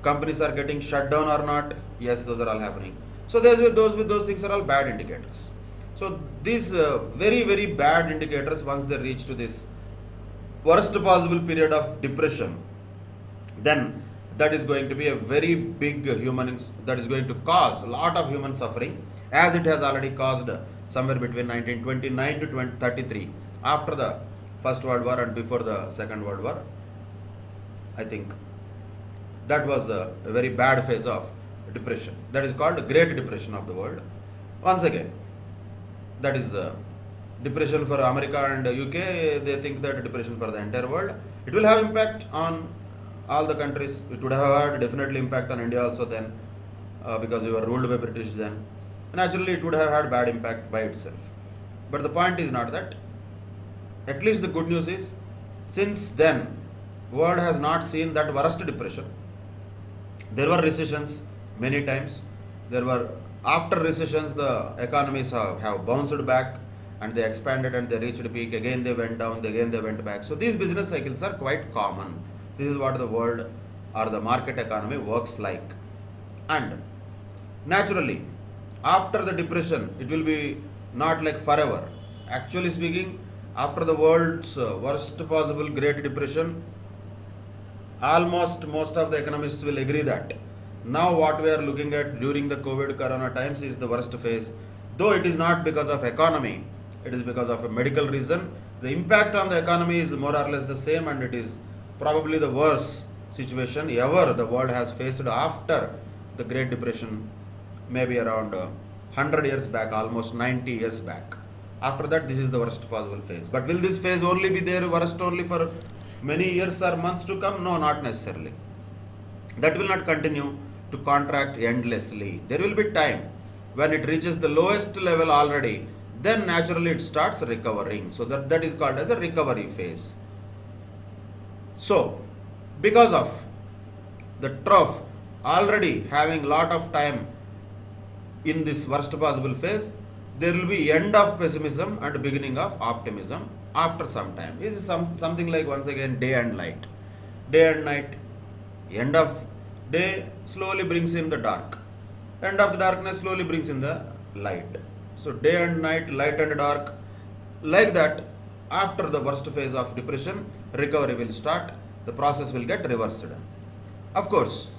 companies are getting shut down or not? Yes, those are all happening. So those things are all bad indicators. So these very, very bad indicators, once they reach to this worst possible period of depression, then that is going to be a very big that is going to cause a lot of human suffering, as it has already caused somewhere between 1929 to 1933, after the First World War and before the Second World War. I think that was a very bad phase of depression. That is called the Great Depression of the world. Once again, that is depression for America and UK. They think that depression for the entire world. It will have impact on all the countries. It would have had definitely impact on India also then, because we were ruled by British then. Naturally, it would have had bad impact by itself. But the point is not that. At least the good news is, since then, world has not seen that worst depression. There were recessions many times. There were after recessions, the economies have bounced back and they expanded and they reached peak. Again they went down. Again they went back. So these business cycles are quite common. This is what the world or the market economy works like. And naturally, after the depression, it will be not like forever. Actually speaking, after the world's worst possible Great Depression, almost most of the economists will agree that now what we are looking at during the COVID corona times is the worst phase. Though it is not because of economy, it is because of a medical reason. The impact on the economy is more or less the same, and it is probably the worst situation ever the world has faced after the Great Depression, maybe around 100 years back, almost 90 years back. After that, this is the worst possible phase. But will this phase only be there, worst only for many years or months to come? No, not necessarily. That will not continue to contract endlessly. There will be time when it reaches the lowest level already, then naturally it starts recovering. So that is called as a recovery phase. So, because of the trough already having lot of time in this worst possible phase, there will be end of pessimism and beginning of optimism after some time. This is something like, once again, day and light. Day and night. End of day slowly brings in the dark. End of the darkness slowly brings in the light. So day and night, light and dark. Like that, after the worst phase of depression, recovery will start. The process will get reversed. Of course,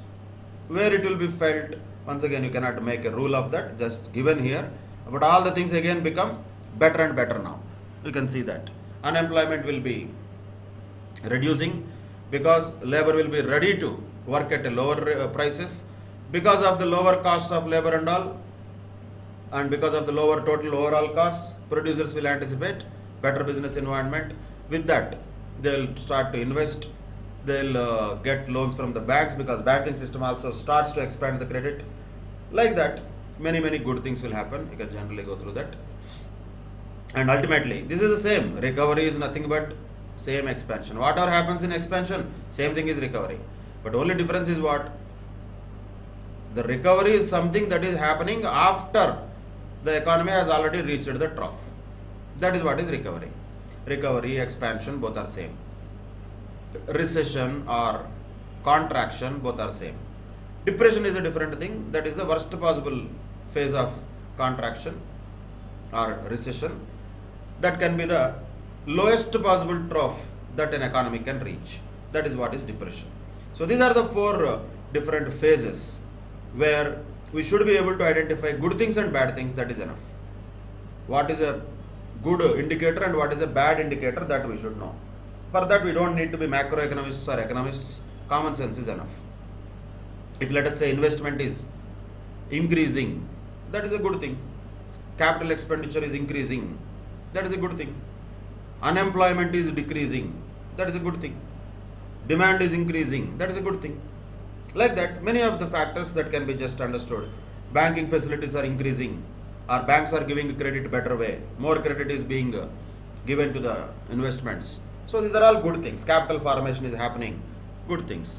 where it will be felt, once again, you cannot make a rule of that, just given here. But all the things again become better and better now. You can see that. Unemployment will be reducing because labor will be ready to work at a lower prices. Because of the lower cost of labor and all, and because of the lower total overall costs, producers will anticipate better business environment. With that, they'll start to invest. They'll get loans from the banks because banking system also starts to expand the credit. Like that, many good things will happen. You can generally go through that. And ultimately, this is the same. Recovery is nothing but same expansion. Whatever happens in expansion, same thing is recovery. But only difference is what? The recovery is something that is happening after the economy has already reached the trough. That is what is recovery. Recovery, expansion, both are same. Recession or contraction, both are same. Depression is a different thing. That is the worst possible phase of contraction or recession. That can be the lowest possible trough that an economy can reach. That is what is depression. So these are the four different phases where we should be able to identify good things and bad things. That is enough. What is a good indicator and what is a bad indicator, that we should know. For that, we don't need to be macroeconomists or economists. Common sense is enough. If, let us say, investment is increasing, that is a good thing. Capital expenditure is increasing, that is a good thing. Unemployment is decreasing, that is a good thing. Demand is increasing, that is a good thing. Like that, many of the factors that can be just understood. Banking facilities are increasing, or banks are giving credit better way. More credit is being given to the investments. So these are all good things. Capital formation is happening, good things.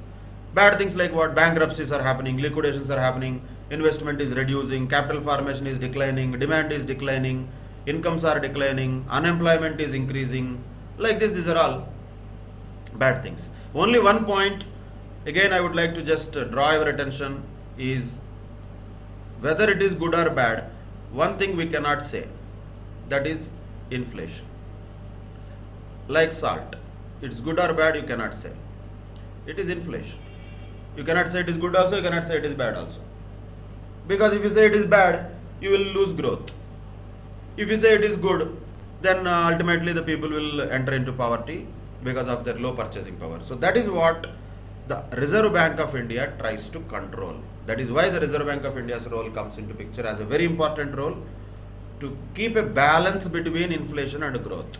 Bad things like what? Bankruptcies are happening, liquidations are happening, investment is reducing, capital formation is declining, demand is declining, incomes are declining, unemployment is increasing. Like this, these are all bad things. Only one point, again, I would like to just draw your attention is whether it is good or bad. One thing we cannot say, that is inflation. Like salt, it's good or bad, you cannot say. It is inflation. You cannot say it is good also, you cannot say it is bad also. Because if you say it is bad, you will lose growth. If you say it is good, then ultimately the people will enter into poverty because of their low purchasing power. So that is what the Reserve Bank of India tries to control. That is why the Reserve Bank of India's role comes into picture as a very important role to keep a balance between inflation and growth.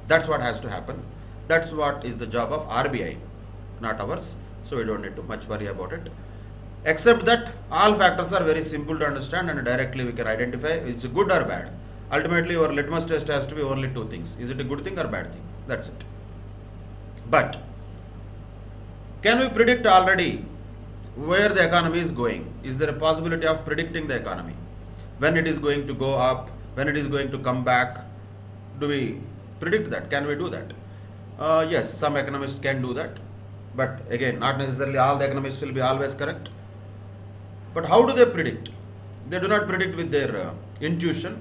That's what has to happen. That's what is the job of RBI, not ours. So we don't need to much worry about it. Except that all factors are very simple to understand and directly we can identify it's good or bad. Ultimately, our litmus test has to be only two things. Is it a good thing or bad thing? That's it. But can we predict already where the economy is going? Is there a possibility of predicting the economy? When it is going to go up, when it is going to come back? Do we predict that? Can we do that? Yes, some economists can do that. But again, not necessarily all the economists will be always correct. But how do they predict? They do not predict with their intuition.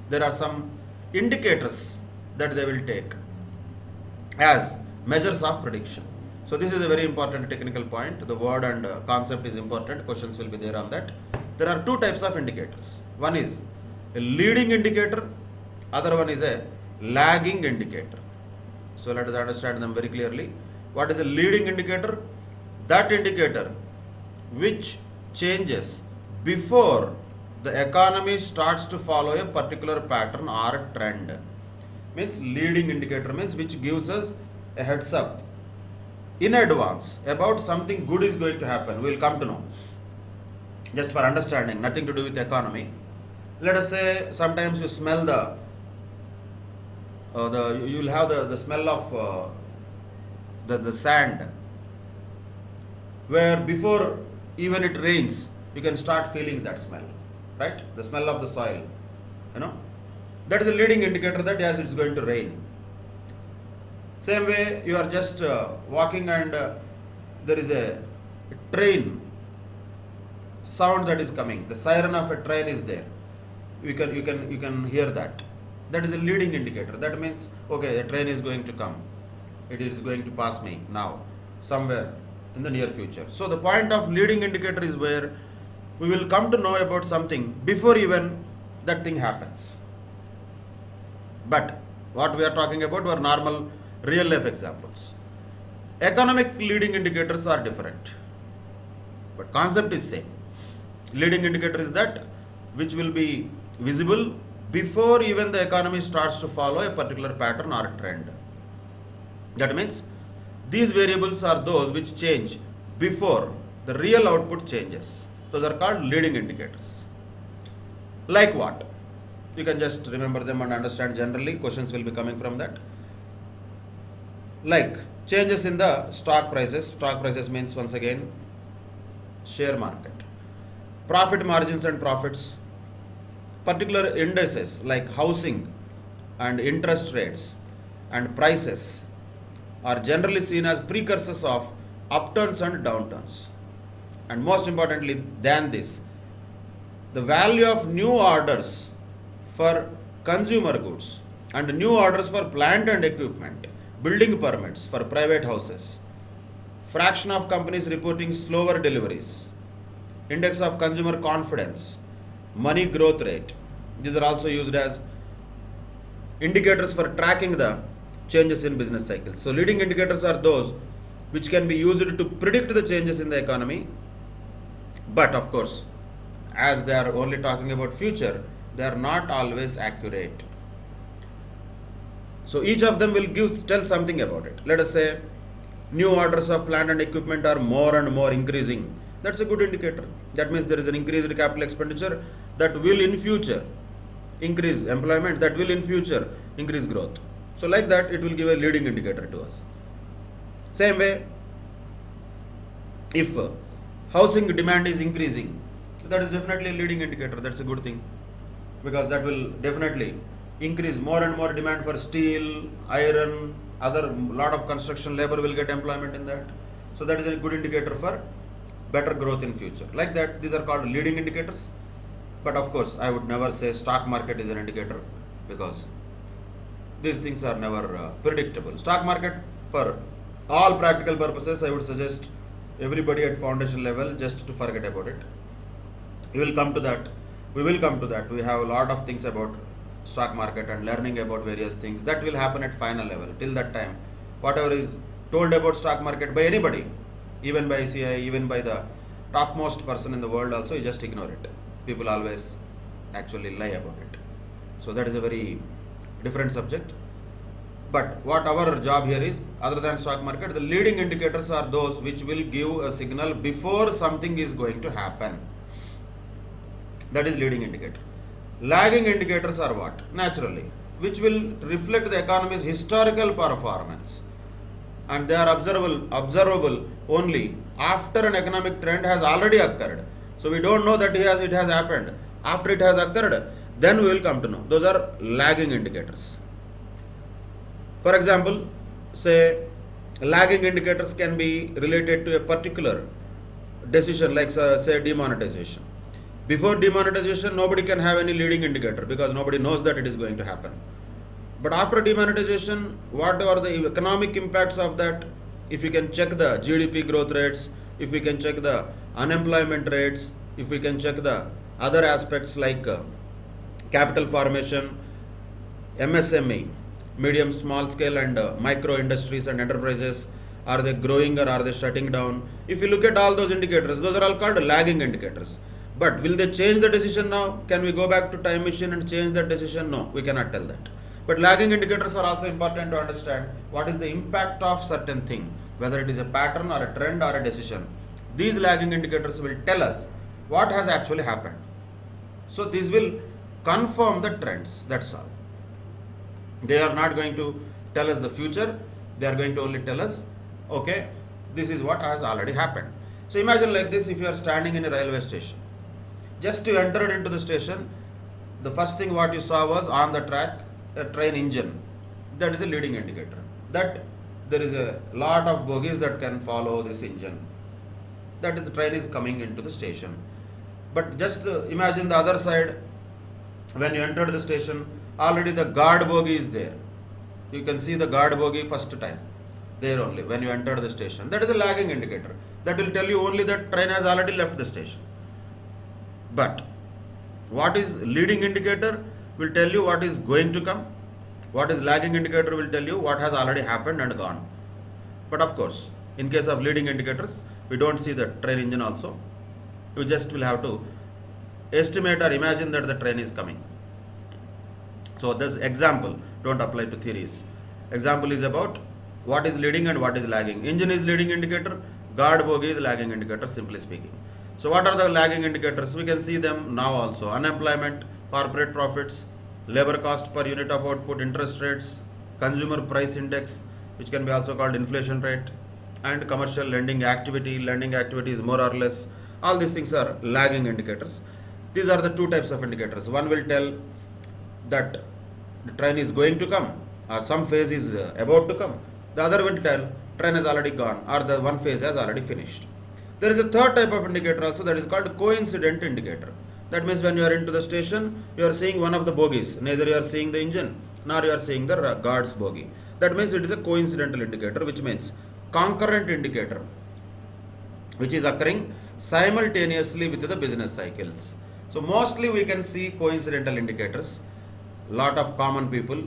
There are some indicators that they will take as measures of prediction. So this is a very important technical point. The word and concept is important. Questions will be there on that. There are two types of indicators. One is a leading indicator. Other one is a lagging indicator. So let us understand them very clearly. What is a leading indicator? That indicator which changes before the economy starts to follow a particular pattern or a trend. Means leading indicator means which gives us a heads up in advance about something good is going to happen. We will come to know. Just for understanding, nothing to do with the economy. Let us say sometimes you smell you will have the smell of the sand, where before even it rains, you can start feeling that smell, right? The smell of the soil, that is a leading indicator that yes, it's going to rain. Same way, you are just walking and there is a train sound that is coming. The siren of a train is there. You can hear that. That is a leading indicator. That means okay, a train is going to come. It is going to pass me now, somewhere in the near future. So the point of leading indicator is where we will come to know about something before even that thing happens. But what we are talking about were normal real life examples. Economic leading indicators are different, but concept is same. Leading indicator is that which will be visible before even the economy starts to follow a particular pattern or trend. That means these variables are those which change before the real output changes. Those are called leading indicators. Like what? You can just remember them and understand generally. Questions will be coming from that. Like changes in the stock prices. Stock prices means once again share market. Profit margins and profits. Particular indices like housing and interest rates and prices are generally seen as precursors of upturns and downturns. And most importantly than this, the value of new orders for consumer goods and new orders for plant and equipment, building permits for private houses, fraction of companies reporting slower deliveries, index of consumer confidence, money growth rate. These are also used as indicators for tracking the changes in business cycles. So leading indicators are those which can be used to predict the changes in the economy. But of course, as they are only talking about future, they are not always accurate. So each of them will tell something about it. Let us say new orders of plant and equipment are more and more increasing. That's a good indicator. That means there is an increased capital expenditure that will in future increase employment, that will in future increase growth. So like that, it will give a leading indicator to us. Same way, if housing demand is increasing, that is definitely a leading indicator. That's a good thing, because that will definitely increase more and more demand for steel, iron, other lot of construction labor will get employment in that. So that is a good indicator for better growth in future. Like that, these are called leading indicators. But of course, I would never say stock market is an indicator, because these things are never predictable. Stock market, for all practical purposes, I would suggest everybody at foundation level just to forget about it. You will come to that. We will come to that. We have a lot of things about stock market and learning about various things. That will happen at final level. Till that time, whatever is told about stock market by anybody, even by ICI, even by the topmost person in the world also, you just ignore it. People always actually lie about it. So that is a very different subject. But what our job here is, other than stock market, the leading indicators are those which will give a signal before something is going to happen. That is leading indicator. Lagging indicators are what? Naturally, which will reflect the economy's historical performance, and they are observable only after an economic trend has already occurred. So we don't know that it has happened. After it has occurred, then we will come to know. Those are lagging indicators. For example, say lagging indicators can be related to a particular decision, like say demonetization. Before demonetization, nobody can have any leading indicator because nobody knows that it is going to happen. But after demonetization, what are the economic impacts of that? If we can check the GDP growth rates, if we can check the unemployment rates, if we can check the other aspects like capital formation, MSME, medium, small scale and micro industries and enterprises, are they growing or are they shutting down? If you look at all those indicators, those are all called lagging indicators. But will they change the decision now? Can we go back to time machine and change that decision? No, we cannot tell that. But lagging indicators are also important to understand what is the impact of certain thing, whether it is a pattern or a trend or a decision. These lagging indicators will tell us what has actually happened. So these will confirm the trends, that's all. They are not going to tell us the future, they are going to only tell us, okay, this is what has already happened. So imagine like this, if you are standing in a railway station. Just to enter into the station, the first thing what you saw was on the track a train engine. That is a leading indicator. That there is a lot of bogies that can follow this engine. That is, the train is coming into the station. But just imagine the other side. When you entered the station, already the guard bogie is there. You can see the guard bogie first time. There only, when you enter the station. That is a lagging indicator. That will tell you only that train has already left the station. But what is leading indicator will tell you what is going to come. What is lagging indicator will tell you what has already happened and gone. But of course, in case of leading indicators, we don't see the train engine also. We just will have to estimate or imagine that the train is coming. So this example don't apply to theories. Example is about what is leading and what is lagging. Engine is leading indicator, guard bogie is lagging indicator, simply speaking. So what are the lagging indicators? We can see them now also. Unemployment, corporate profits, labor cost per unit of output, interest rates, consumer price index, which can be also called inflation rate, and commercial lending activity. Lending activity is more or less. All these things are lagging indicators. These are the two types of indicators. One will tell that the train is going to come or some phase is about to come. The other will tell train has already gone or the one phase has already finished. There is a third type of indicator also, that is called coincident indicator. That means when you are into the station, you are seeing one of the bogies. Neither you are seeing the engine nor you are seeing the guard's bogie. That means it is a coincidental indicator, which means concurrent indicator, which is occurring simultaneously with the business cycles. So mostly we can see coincidental indicators. Lot of common people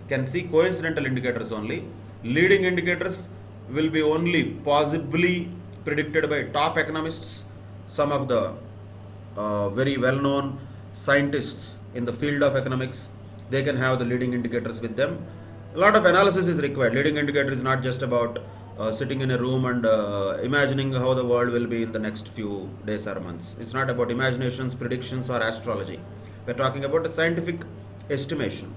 can see coincidental indicators only. Leading indicators will be only possibly predicted by top economists, some of the very well-known scientists in the field of economics. They can have the leading indicators with them. A lot of analysis is required. Leading indicator is not just about sitting in a room and imagining how the world will be in the next few days or months. It's not about imaginations, predictions or astrology. We're talking about a scientific estimation.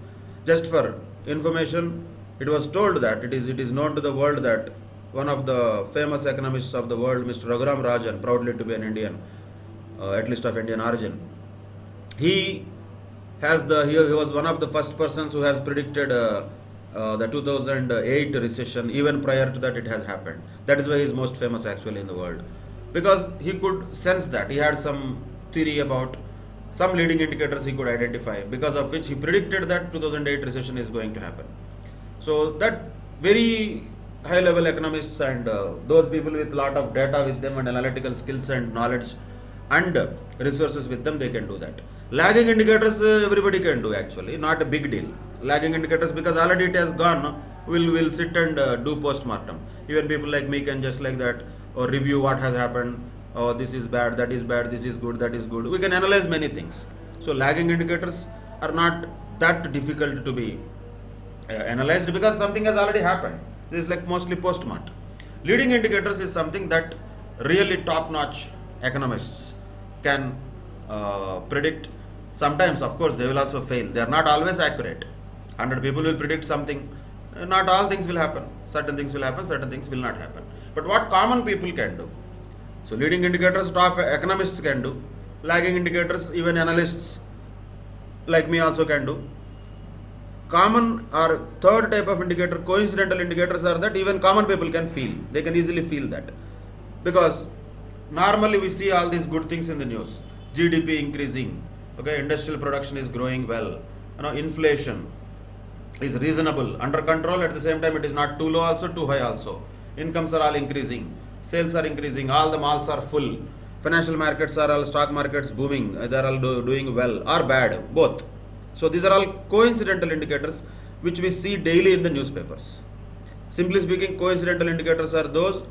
Just for information, it was told that it is known to the world that one of the famous economists of the world, Mr. Raghuram Rajan, proudly to be an Indian, at least of Indian origin, he was one of the first persons who has predicted the 2008 recession. Even prior to that, it has happened. That is why he is most famous actually in the world, because he could sense that. He had some theory about some leading indicators he could identify, because of which he predicted that 2008 recession is going to happen. So that very high level economists and those people with lot of data with them and analytical skills and knowledge and resources with them, they can do that. Lagging indicators everybody can do actually, not a big deal. Lagging indicators, because already it has gone, we'll sit and do post-mortem. Even people like me can just like that or review what has happened. Oh, this is bad, that is bad, this is good, that is good. We can analyze many things. So lagging indicators are not that difficult to be analyzed because something has already happened. This is like mostly post-mort. Leading indicators is something that really top-notch economists can predict. Sometimes, of course, they will also fail. They are not always accurate. 100 people will predict something. Not all things will happen. Certain things will happen, certain things will not happen. But what common people can do? So, leading indicators, top economists can do. Lagging indicators, even analysts like me also can do. Common or third type of indicator, coincidental indicators, are that even common people can feel. They can easily feel that. Because normally we see all these good things in the news. GDP increasing, okay, industrial production is growing well, inflation is reasonable, under control, at the same time it is not too low also, too high also. Incomes are all increasing, sales are increasing, all the malls are full, financial markets are all, stock markets booming, they are all doing well or bad, both. So these are all coincidental indicators which we see daily in the newspapers. Simply speaking, coincidental indicators are those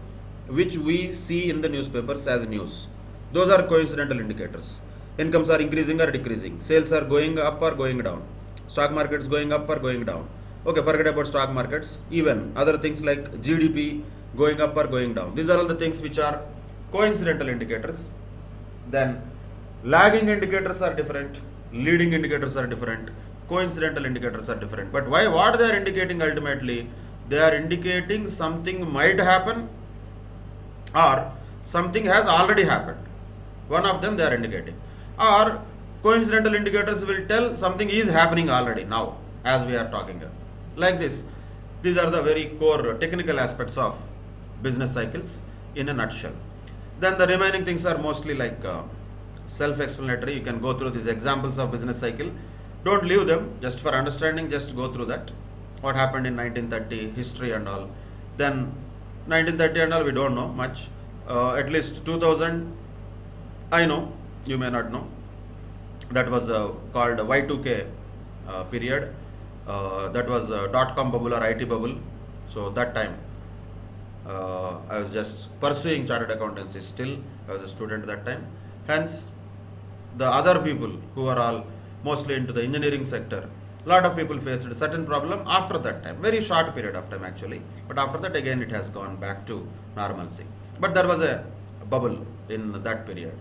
which we see in the newspapers as news. Those are coincidental indicators. Incomes are increasing or decreasing, sales are going up or going down, stock markets going up or going down. Okay, forget about stock markets, even other things like GDP going up or going down. These are all the things which are coincidental indicators. Then lagging indicators are different, leading indicators are different, coincidental indicators are different. But why? What they are indicating ultimately? They are indicating something might happen or something has already happened. One of them they are indicating. Or coincidental indicators will tell something is happening already now as we are talking here. Like this. These are the very core technical aspects of business cycles in a nutshell. Then the remaining things are mostly like self-explanatory. You can go through these examples of business cycle. Don't leave them just for understanding, just go through that. What happened in 1930, history and all. Then 1930 and all we don't know much. At least 2000, I know, you may not know. That was called Y2K period. That was dot-com bubble or IT bubble. So that time I was just pursuing chartered accountancy still. I was a student that time. Hence, the other people who are all mostly into the engineering sector, lot of people faced a certain problem after that time. Very short period of time actually. But after that again it has gone back to normalcy. But there was a bubble in that period.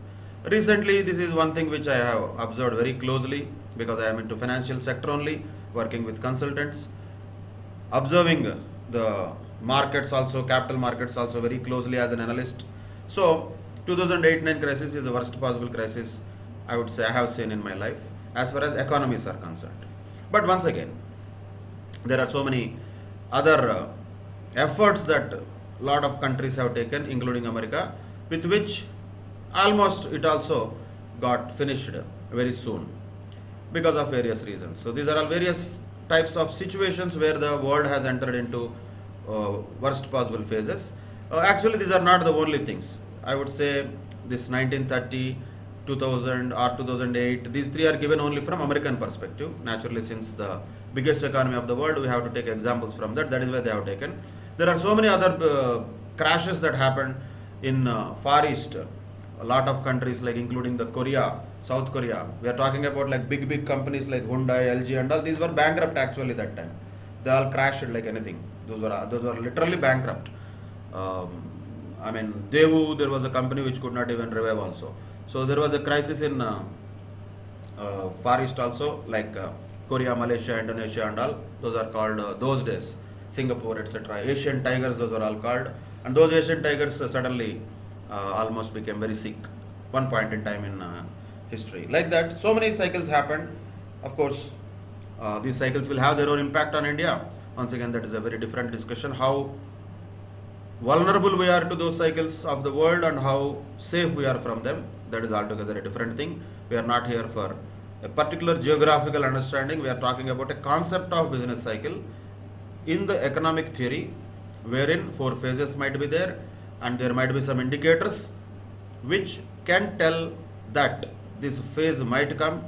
Recently, this is one thing which I have observed very closely because I am into financial sector only, working with consultants, observing the markets also, capital markets also very closely as an analyst. So 2008-9 crisis is the worst possible crisis I would say I have seen in my life as far as economies are concerned. But once again, there are so many other efforts that lot of countries have taken, including America, with which almost it also got finished very soon because of various reasons. So these are all various types of situations where the world has entered into worst possible phases. Actually, these are not the only things. I would say this 1930, 2000 or 2008, these three are given only from American perspective. Naturally, since the biggest economy of the world, we have to take examples from that. That is why they have taken. There are so many other crashes that happened in Far East. A lot of countries like including the Korea, South Korea. We are talking about like big companies like Hyundai, LG and all. These were bankrupt actually that time. They all crashed like anything. Those were literally bankrupt. I mean, Daewoo, there was a company which could not even revive also. So there was a crisis in Far East also, like Korea, Malaysia, Indonesia and all. Those are called those days, Singapore, etc. Asian tigers, those were all called. And those Asian tigers suddenly almost became very sick one point in time in history. Like that, so many cycles happened. Of course, these cycles will have their own impact on India. Once again, that is a very different discussion. How vulnerable we are to those cycles of the world and how safe we are from them, that is altogether a different thing. We are not here for a particular geographical understanding. We are talking about a concept of business cycle in the economic theory, wherein 4 phases might be there and there might be some indicators which can tell that this phase might come,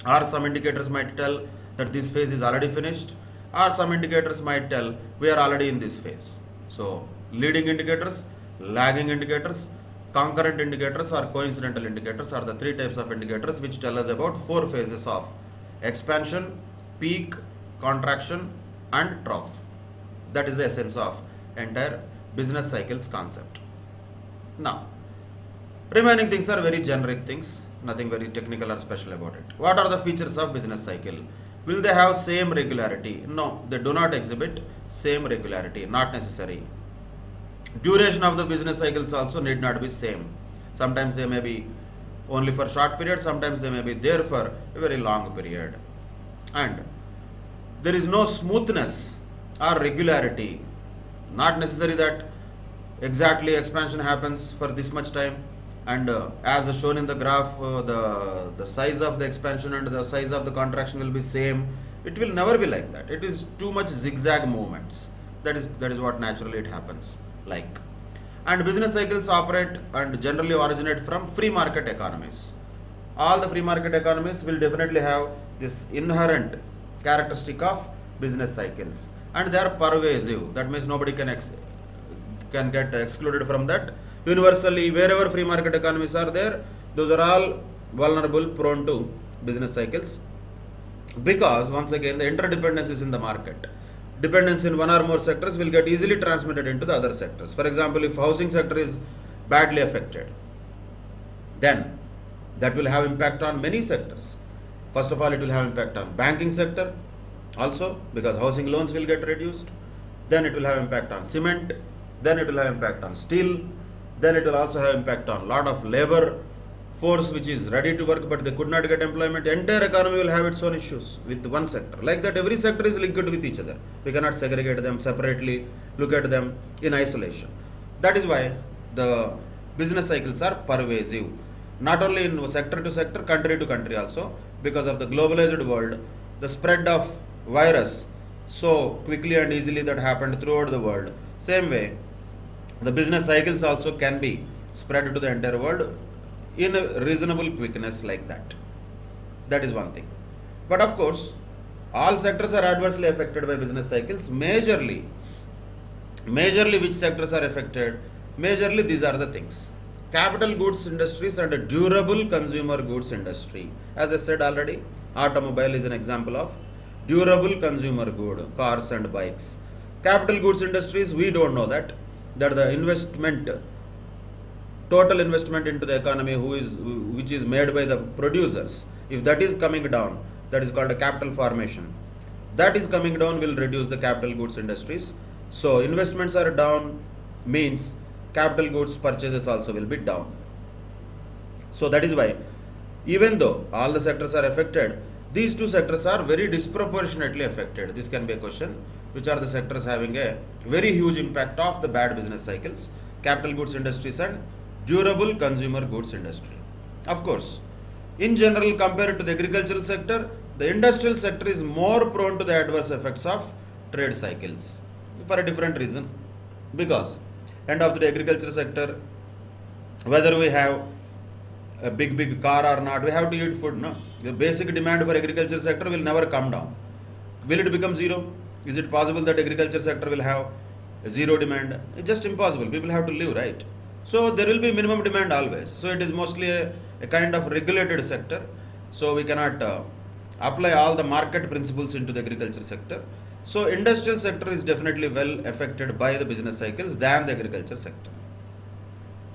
or some indicators might tell that this phase is already finished, or some indicators might tell we are already in this phase. So leading indicators, lagging indicators, concurrent indicators or coincidental indicators are the 3 types of indicators which tell us about 4 phases of expansion, peak, contraction and trough. That is the essence of entire business cycles concept. Now, remaining things are very generic things, nothing very technical or special about it. What are the features of business cycle? Will they have same regularity? No, they do not exhibit same regularity, not necessary. Duration of the business cycles also need not be same. Sometimes they may be only for short period, sometimes they may be there for a very long period. And there is no smoothness or regularity. Not necessary that exactly expansion happens for this much time, and as shown in the graph, the size of the expansion and the size of the contraction will be same. It will never be like that. It is too much zigzag movements. That is what naturally it happens like. And business cycles operate and generally originate from free market economies. All the free market economies will definitely have this inherent characteristic of business cycles, and they are pervasive. That means nobody can get excluded from that. Universally, wherever free market economies are there, those are all vulnerable, prone to business cycles, because once again the interdependencies in the market, dependence in one or more sectors will get easily transmitted into the other sectors. For example, if housing sector is badly affected, then that will have impact on many sectors. First of all, it will have impact on banking sector also, because housing loans will get reduced. Then it will have impact on cement. Then it will have impact on steel. Then it will also have impact on lot of labor force which is ready to work but they could not get employment. Entire economy will have its own issues with one sector. Like that, every sector is linked with each other. We cannot segregate them separately, look at them in isolation. That is why the business cycles are pervasive, not only in sector to sector, country to country also, because of the globalized world, the spread of virus so quickly and easily that happened throughout the world. Same way, the business cycles also can be spread to the entire world in a reasonable quickness like that. That is one thing. But of course, all sectors are adversely affected by business cycles. Majorly which sectors are affected? Majorly these are the things: capital goods industries and durable consumer goods industry. As I said already, automobile is an example of durable consumer good, cars and bikes. Capital goods industries, we don't know that the investment, total investment into the economy which is made by the producers, if that is coming down, that is called a capital formation. That is coming down will reduce the capital goods industries. So investments are down means capital goods purchases also will be down. So that is why, even though all the sectors are affected, these two sectors are very disproportionately affected. This can be a question. Which are the sectors having a very huge impact of the bad business cycles? Capital goods industries and durable consumer goods industry. Of course, in general, compared to the agricultural sector, the industrial sector is more prone to the adverse effects of trade cycles for a different reason. Because end of the agriculture sector, whether we have a big car or not, we have to eat food. No, the basic demand for agriculture sector will never come down. Will it become zero? Is it possible that agriculture sector will have zero demand? It's just impossible. People have to live, right? So there will be minimum demand always. So it is mostly a kind of regulated sector. So we cannot apply all the market principles into the agriculture sector. So industrial sector is definitely well affected by the business cycles than the agriculture sector.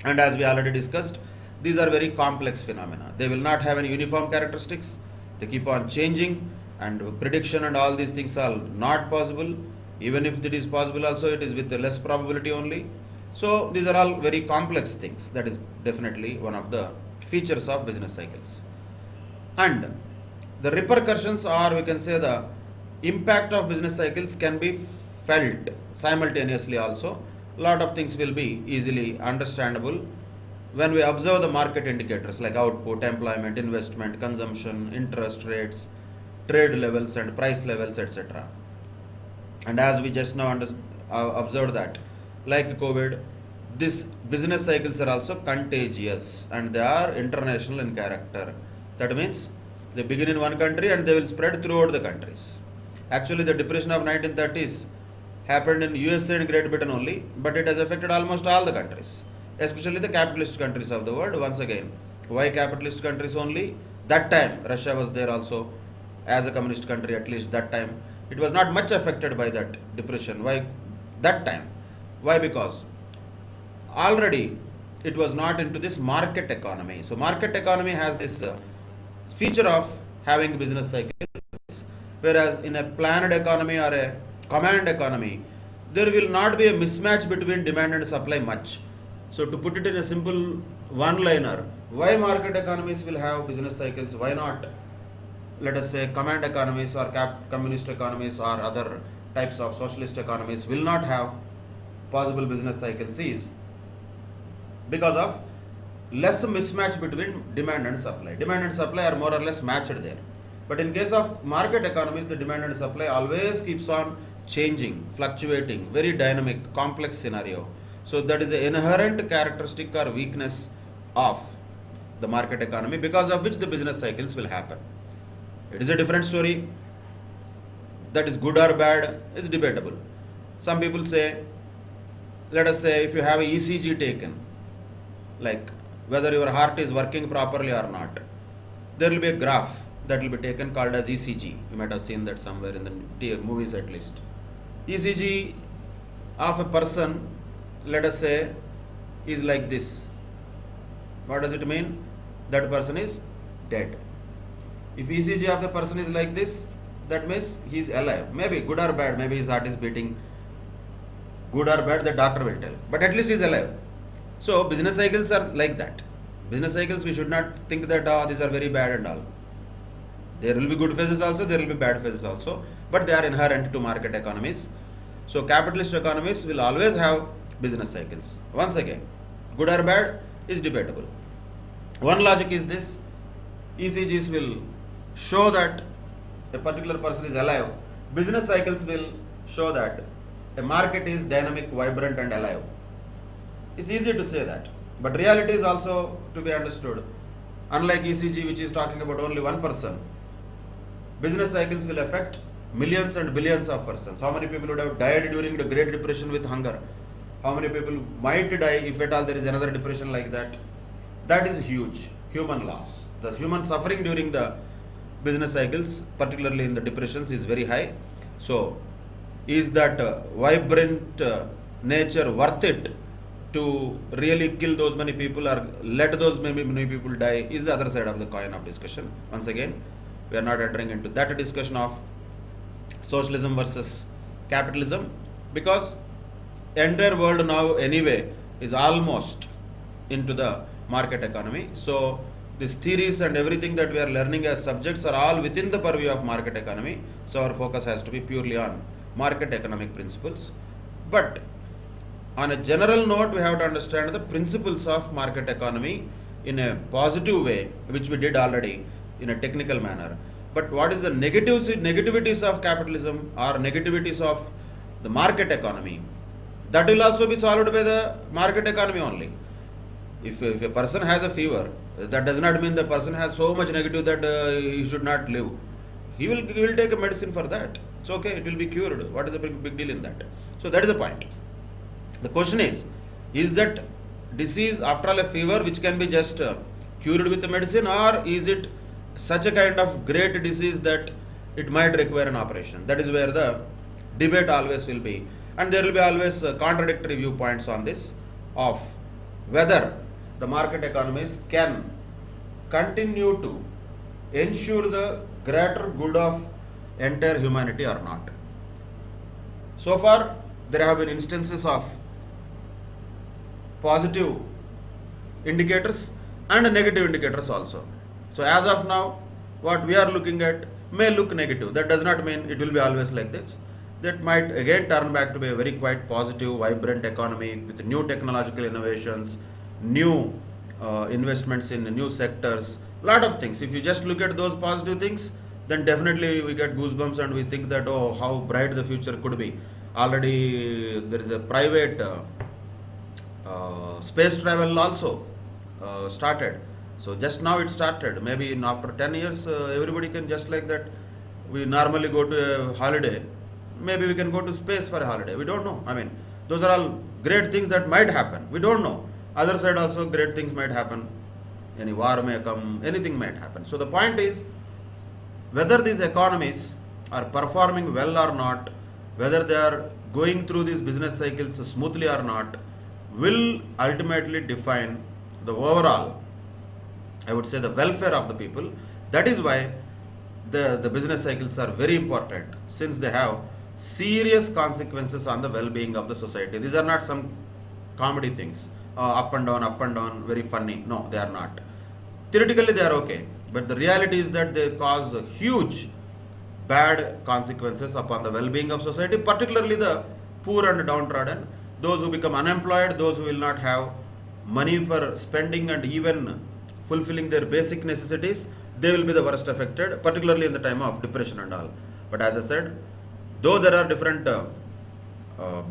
And as we already discussed, these are very complex phenomena. They will not have any uniform characteristics. They keep on changing, and prediction and all these things are not possible. Even if it is possible also, it is with less probability only. So these are all very complex things. That is definitely one of the features of business cycles. And the repercussions, or we can say the impact of business cycles, can be felt simultaneously also. A lot of things will be easily understandable when we observe the market indicators like output, employment, investment, consumption, interest rates, trade levels and price levels, etc. And as we just now observed that, like COVID, these business cycles are also contagious and they are international in character. That means they begin in one country and they will spread throughout the countries. Actually, the depression of 1930s happened in USA and Great Britain only, but it has affected almost all the countries, especially the capitalist countries of the world. Once again, why capitalist countries only? That time Russia was there also as a communist country, at least that time. it was not much affected by that depression. Why that time? Why? Because already it was not into this market economy. So market economy has this feature of having business cycles, whereas in a planned economy or a command economy, there will not be a mismatch between demand and supply much. So to put it in a simple one-liner, why market economies will have business cycles? Why not, let us say, command economies or communist economies or other types of socialist economies will not have possible business cycles? Is because of less mismatch between demand and supply. Demand and supply are more or less matched there. But in case of market economies, the demand and supply always keeps on changing, fluctuating, very dynamic, complex scenario. So that is an inherent characteristic or weakness of the market economy, because of which the business cycles will happen. It is a different story. That is good or bad is debatable. Some people say, let us say, if you have a ECG taken, like whether your heart is working properly or not, there will be a graph that will be taken called as ECG. You might have seen that somewhere in the movies at least. ECG of a person, let us say, is like this. What does it mean? That person is dead. If ECG of a person is like this, that means he is alive. Maybe good or bad, maybe his heart is beating. Good or bad, the doctor will tell. But at least he is alive. So business cycles are like that. Business cycles, we should not think that these are very bad and all. There will be good phases also, there will be bad phases also, but they are inherent to market economies. So capitalist economies will always have business cycles. Once again, good or bad is debatable. One logic is this: ECGs will show that a particular person is alive. Business cycles will show that a market is dynamic, vibrant and alive. It's easy to say that, but reality is also to be understood. Unlike ECG, which is talking about only one person, business cycles will affect millions and billions of persons. How many people would have died during the Great Depression with hunger? How many people might die if at all there is another depression like that? That is huge human loss. The human suffering during the business cycles, particularly in the depressions, is very high. So, is that vibrant nature worth it to really kill those many people or let those many people die? Is the other side of the coin of discussion. Once again, we are not entering into that discussion of socialism versus capitalism, because entire world now anyway is almost into the market economy. So these theories and everything that we are learning as subjects are all within the purview of market economy. So our focus has to be purely on market economic principles. But on a general note, we have to understand the principles of market economy in a positive way, which we did already in a technical manner. But what is the negativities of capitalism or negativities of the market economy? That will also be solved by the market economy only. If a person has a fever, that does not mean the person has so much negative that he should not live. He will take a medicine for that. It's okay, it will be cured. What is the big deal in that? So that is the point. The question is that disease, after all, a fever which can be just cured with the medicine, or is it such a kind of great disease that it might require an operation? That is where the debate always will be, and there will be always contradictory viewpoints on this, of whether the market economies can continue to ensure the greater good of entire humanity or not. So far, there have been instances of positive indicators and negative indicators also. So as of now, what we are looking at may look negative. That does not mean it will be always like this. That might again turn back to be a very quite positive, vibrant economy with new technological innovations, new investments in new sectors, lot of things. If you just look at those positive things, then definitely we get goosebumps and we think that, oh, how bright the future could be. Already there is a private space travel also started. So just now it started. Maybe after 10 years, everybody can, just like that we normally go to a holiday, maybe we can go to space for a holiday. We don't know. I mean, those are all great things that might happen. We don't know. Other side also great things might happen. Any war may come, anything might happen. So the point is, whether these economies are performing well or not, whether they are going through these business cycles smoothly or not, will ultimately define the overall, I would say, the welfare of the people. That is why the business cycles are very important, since they have serious consequences on the well-being of the society. These are not some comedy things, up and down, very funny. No, they are not. Theoretically, they are okay, but the reality is that they cause huge bad consequences upon the well-being of society, particularly the poor and downtrodden, those who become unemployed, those who will not have money for spending and even fulfilling their basic necessities. They will be the worst affected, particularly in the time of depression and all. But as I said, though there are different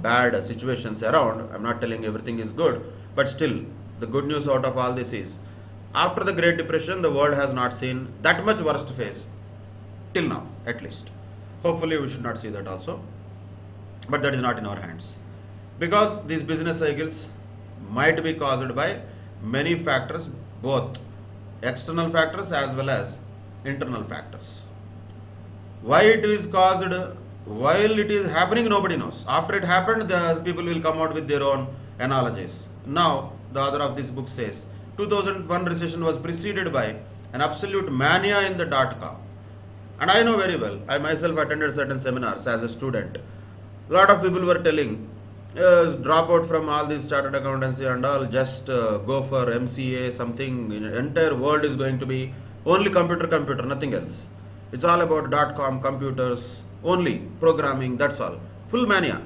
bad situations around, I'm not telling everything is good, but still, the good news out of all this is, after the Great Depression, the world has not seen that much worst phase till now, at least. Hopefully, we should not see that also, but that is not in our hands, because these business cycles might be caused by many factors, both external factors as well as internal factors. Why it is caused, while it is happening, nobody knows. After it happened, the people will come out with their own analogies. Now, the author of this book says 2001 recession was preceded by an absolute mania in the .com. And I know very well, I myself attended certain seminars as a student. A lot of people were telling, drop out from all this chartered accountancy and all, just go for MCA, something. Entire world is going to be only computer, nothing else. It's all about .com, computers, only programming, that's all. Full mania.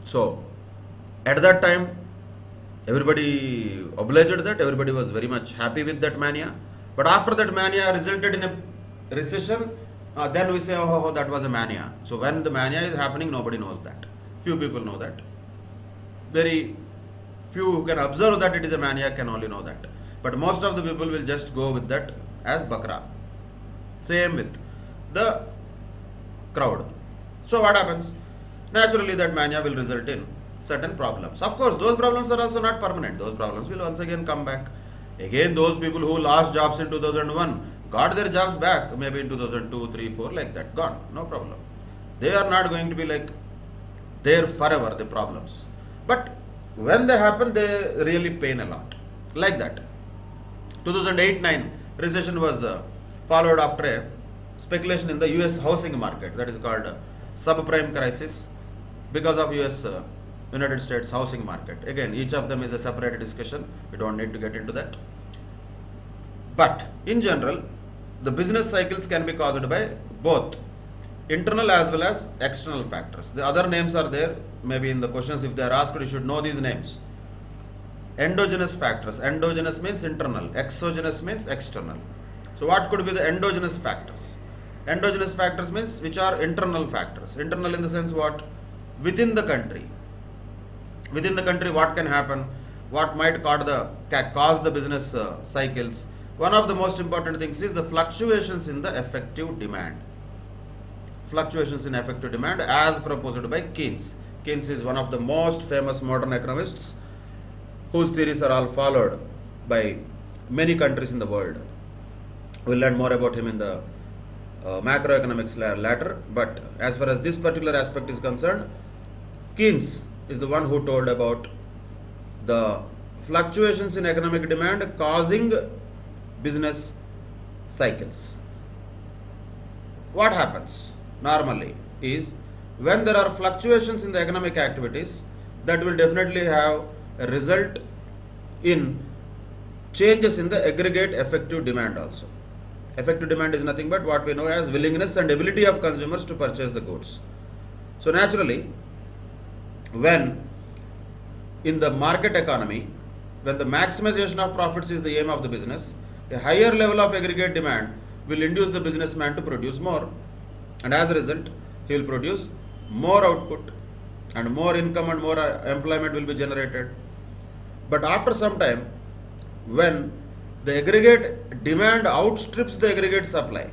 So, at that time, everybody obliged that, everybody was very much happy with that mania. But after that mania resulted in a recession, then we say, oh, that was a mania. So when the mania is happening, nobody knows that. Few people know that. Very few who can observe that it is a mania can only know that. But most of the people will just go with that as bakra. Same with the crowd. So what happens? Naturally, that mania will result in certain problems. Of course, those problems are also not permanent. Those problems will once again come back. Again, those people who lost jobs in 2001 got their jobs back, maybe in 2002, 3, 4, like that. Gone. No problem. They are not going to be like there forever, the problems. But when they happen, they really pain a lot. Like that. 2008-9 recession was followed after a speculation in the US housing market, that is called subprime crisis, because of United States housing market. Again, each of them is a separate discussion. We don't need to get into that. But in general, the business cycles can be caused by both internal as well as external factors. The other names are there. Maybe in the questions, if they are asked, you should know these names. Endogenous factors. Endogenous means internal. Exogenous means external. So what could be the endogenous factors? Endogenous factors means which are internal factors. Internal in the sense what? Within the country. Within the country, what can happen? What might cause the business cycles? One of the most important things is the fluctuations in the effective demand. Fluctuations in effective demand as proposed by Keynes. Keynes is one of the most famous modern economists whose theories are all followed by many countries in the world. We'll learn more about him in the macroeconomics later, but as far as this particular aspect is concerned, Keynes is the one who told about the fluctuations in economic demand causing business cycles. What happens normally is when there are fluctuations in the economic activities, that will definitely have a result in changes in the aggregate effective demand also. Effective demand is nothing but what we know as willingness and ability of consumers to purchase the goods. So naturally, when in the market economy, when the maximization of profits is the aim of the business, a higher level of aggregate demand will induce the businessman to produce more, and as a result, he will produce more output and more income and more employment will be generated. But after some time, when the aggregate demand outstrips the aggregate supply,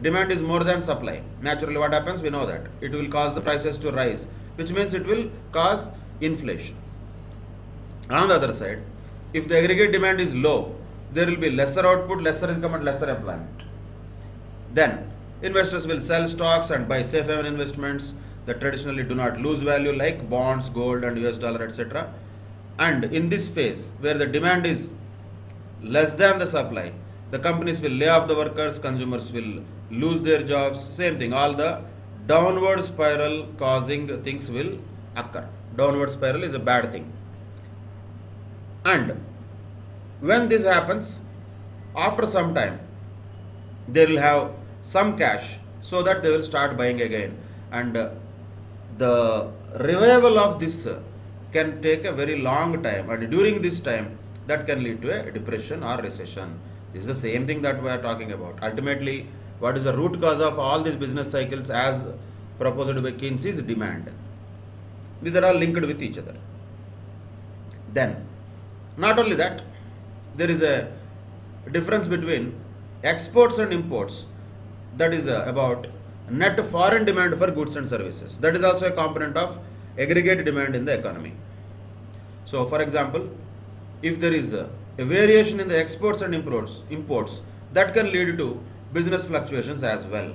demand is more than supply, naturally what happens? We know that it will cause the prices to rise, which means it will cause inflation. On the other side, if the aggregate demand is low, there will be lesser output, lesser income and lesser employment. Then Investors will sell stocks and buy safe haven investments that traditionally do not lose value, like bonds, gold, and US dollar, etc. And in this phase, where the demand is less than the supply, the companies will lay off the workers, consumers will lose their jobs. Same thing, all the downward spiral causing things will occur. Downward spiral is a bad thing. And when this happens, after some time, they will have some cash so that they will start buying again. And the revival of this can take a very long time, and during this time, that can lead to a depression or recession. This is the same thing that we are talking about. Ultimately, what is the root cause of all these business cycles as proposed by Keynes is demand. These are all linked with each other. Then, not only that, there is a difference between exports and imports, that is about net foreign demand for goods and services. That is also a component of aggregate demand in the economy. So, for example, if there is a variation in the exports and imports, that can lead to business fluctuations as well.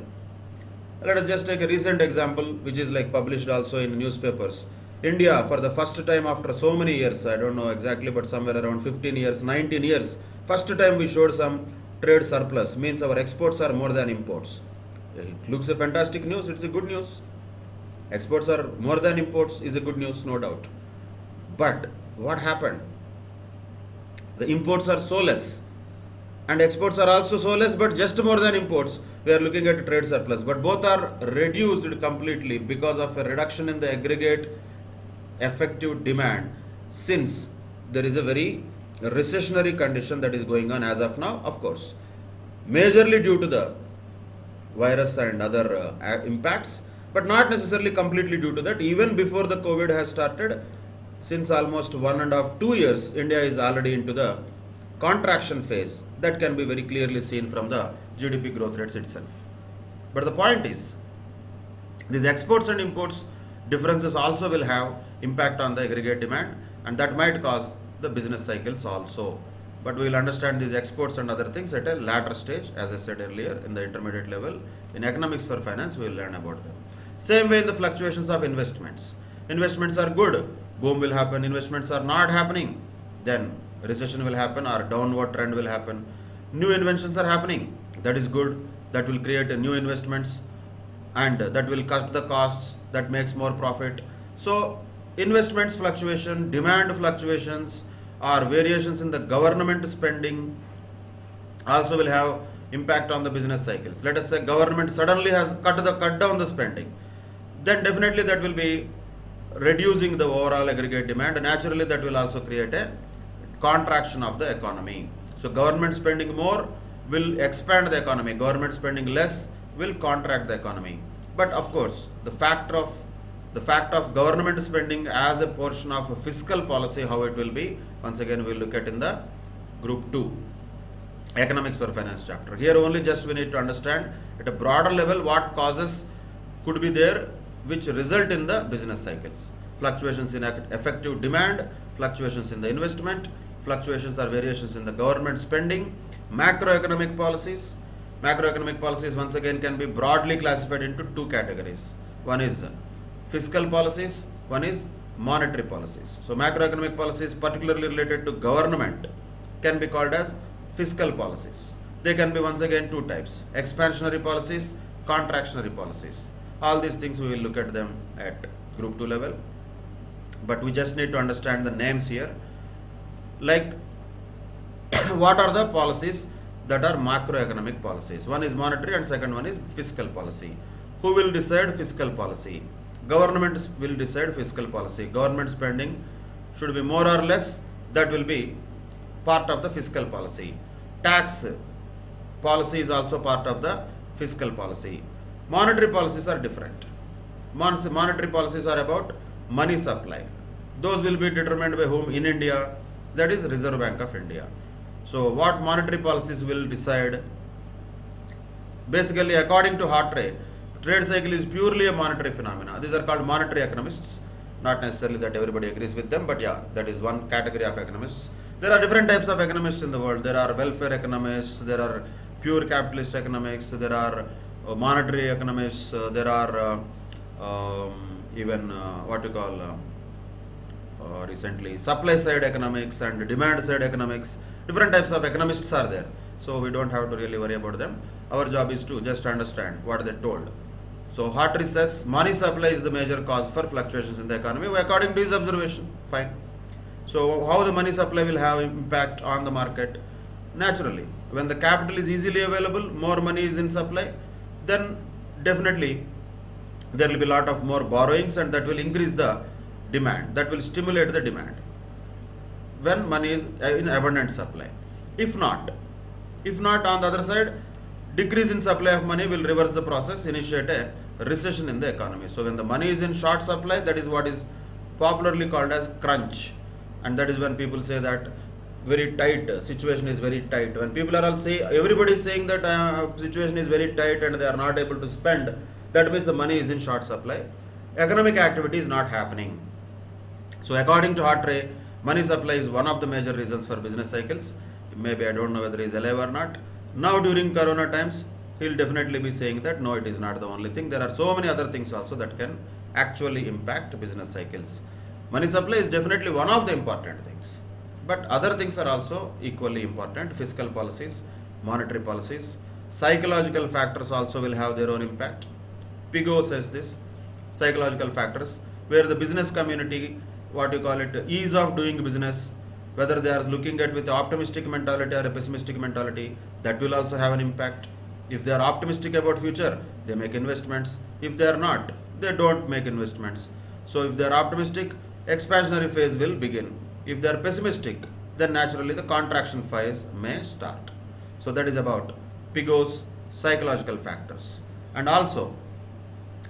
Let us just take a recent example, which is like published also in newspapers. India, for the first time after so many years, I don't know exactly, but somewhere around 15 years, 19 years, first time we showed some trade surplus, means our exports are more than imports. It looks a fantastic news, it's a good news. Exports are more than imports is a good news, no doubt. But what happened? The imports are so less, and exports are also so less, but just more than imports. We are looking at a trade surplus, but both are reduced completely because of a reduction in the aggregate effective demand, since there is a very recessionary condition that is going on as of now, of course, majorly due to the virus and other impacts, but not necessarily completely due to that. Even before the COVID has started, since almost 1.5 to 2 years, India is already into the contraction phase. That can be very clearly seen from the GDP growth rates itself. But the point is, these exports and imports differences also will have impact on the aggregate demand, and that might cause the business cycles also. But we will understand these exports and other things at a later stage, as I said earlier, in the intermediate level. In economics for finance, we will learn about them. Same way in the fluctuations of investments. Investments are good, boom will happen. Investments are not happening, then recession will happen or downward trend will happen. New inventions are happening, that is good, that will create new investments, and that will cut the costs, that makes more profit. So investments fluctuation, demand fluctuations, or variations in the government spending also will have impact on the business cycles. Let us say government suddenly has cut down the spending, then definitely that will be reducing the overall aggregate demand, and naturally that will also create a contraction of the economy. So government spending more will expand the economy, government spending less will contract the economy. But of course, the fact of government spending as a portion of a fiscal policy, how it will be, once again we will look at in the group 2 economics for finance chapter. Here only just we need to understand at a broader level what causes could be there which result in the business cycles. Fluctuations in effective demand, fluctuations in the investment, fluctuations or variations in the government spending, macroeconomic policies. Macroeconomic policies once again can be broadly classified into 2 categories. One is fiscal policies, one is monetary policies. So macroeconomic policies particularly related to government can be called as fiscal policies. They can be once again 2 types: expansionary policies, contractionary policies. All these things we will look at them at group 2 level, but we just need to understand the names here. Like what are the policies that are macroeconomic policies? One is monetary and second one is fiscal policy. Who will decide fiscal policy? Government will decide fiscal policy. Government spending should be more or less, that will be part of the fiscal policy. Tax policy is also part of the fiscal policy. Monetary policies are different. Monetary policies are about money supply. Those will be determined by whom? In India, that is Reserve Bank of India. So what monetary policies will decide? Basically, according to Hartree, trade cycle is purely a monetary phenomena. These are called monetary economists. Not necessarily that everybody agrees with them, but yeah, that is one category of economists. There are different types of economists in the world. There are welfare economists, there are pure capitalist economics, there are monetary economists, there are even what you call recently supply side economics and demand side economics. Different types of economists are there, so we don't have to really worry about them. Our job is to just understand what they told. So Hartree says money supply is the major cause for fluctuations in the economy according to his observation. Fine. So how the money supply will have impact on the market? Naturally, when the capital is easily available, more money is in supply, then definitely there will be a lot of more borrowings, and that will increase the demand, that will stimulate the demand when money is in abundant supply. If not on the other side, decrease in supply of money will reverse the process, initiate a recession in the economy. So when the money is in short supply, that is what is popularly called as crunch, and that is when people say that very tight situation is very tight. When people are all say, everybody is saying that situation is very tight and they are not able to spend, that means the money is in short supply, economic activity is not happening. So according to Hartree, money supply is one of the major reasons for business cycles. Maybe I don't know whether he is alive or not. Now during corona times, he will definitely be saying that no, it is not the only thing. There are so many other things also that can actually impact business cycles. Money supply is definitely one of the important things, but other things are also equally important. Fiscal policies, monetary policies, psychological factors also will have their own impact. Pigou says this, psychological factors, where the business community, what you call it, ease of doing business, whether they are looking at with optimistic mentality or a pessimistic mentality, that will also have an impact. If they are optimistic about future, they make investments. If they are not, they don't make investments. So if they are optimistic, expansionary phase will begin. If they are pessimistic, then naturally the contraction phase may start. So that is about Pigou's psychological factors. And also,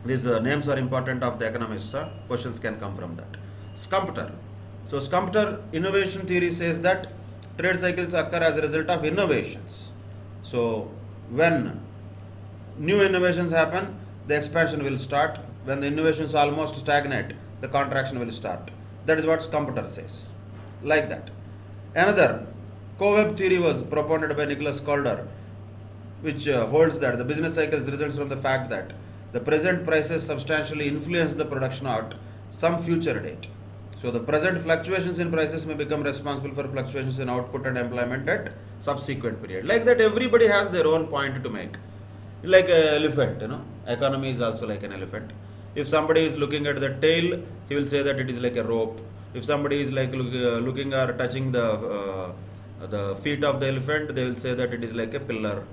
these names are important of the economists. Questions can come from that. Schumpeter. So Schumpeter innovation theory says that trade cycles occur as a result of innovations. So when new innovations happen, the expansion will start. When the innovations almost stagnate, the contraction will start. That is what Schumpeter says. Like that. Another co-web theory was propounded by Nicholas Calder, which holds that the business cycles results from the fact that the present prices substantially influence the production at some future date. So the present fluctuations in prices may become responsible for fluctuations in output and employment at subsequent period. Like that, everybody has their own point to make. Like an elephant, economy is also like an elephant. If somebody is looking at the tail, he will say that it is like a rope. If somebody is like looking or touching the feet of the elephant, they will say that it is like a pillar.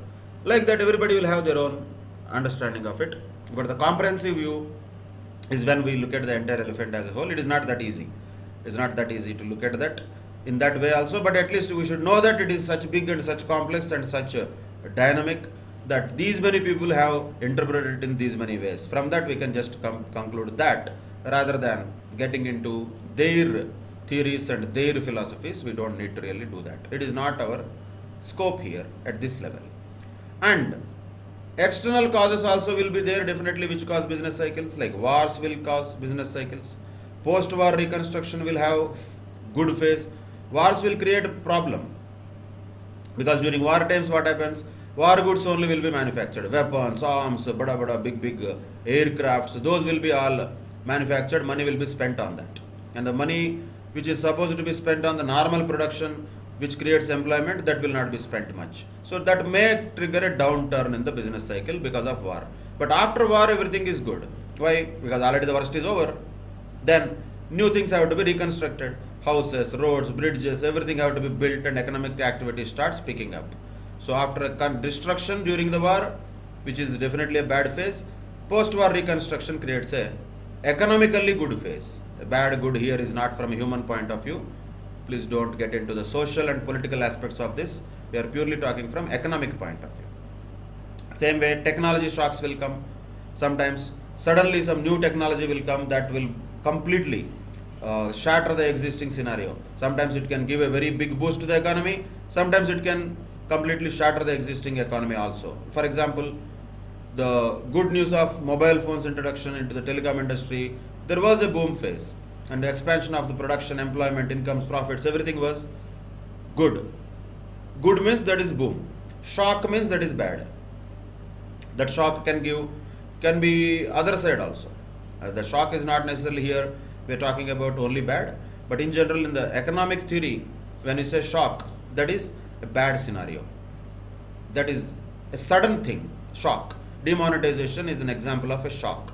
Like that, everybody will have their own understanding of it. But the comprehensive view is when we look at the entire elephant as a whole. It is not that easy. It's not that easy to look at that in that way also, but at least we should know that it is such big and such complex and such dynamic that these many people have interpreted it in these many ways. From that we can just conclude that, rather than getting into their theories and their philosophies. We don't need to really do that. It is not our scope here at this level. And external causes also will be there definitely, which cause business cycles, like wars will cause business cycles. Post-war reconstruction will have good phase. Wars will create a problem, because during war times what happens? War goods only will be manufactured. Weapons, arms, big aircrafts, those will be all manufactured. Money will be spent on that. And the money which is supposed to be spent on the normal production, which creates employment, that will not be spent much. So that may trigger a downturn in the business cycle because of war. But after war, everything is good. Why? Because already the worst is over. Then new things have to be reconstructed. Houses, roads, bridges, everything have to be built, and economic activity starts picking up. So after a destruction during the war, which is definitely a bad phase, post-war reconstruction creates a economically good phase. A bad good here is not from a human point of view. Please don't get into the social and political aspects of this. We are purely talking from economic point of view. Same way, technology shocks will come. Sometimes suddenly some new technology will come that will completely shatter the existing scenario. Sometimes it can give a very big boost to the economy. Sometimes it can completely shatter the existing economy also. For example, the good news of mobile phones introduction into the telecom industry, there was a boom phase, and the expansion of the production, employment, incomes, profits, everything was good. Good means that is boom. Shock means that is bad. That shock can be other side also. The shock is not necessarily here we are talking about only bad, but in general in the economic theory, when you say shock, that is a bad scenario. That is a sudden thing, shock. Demonetization is an example of a shock.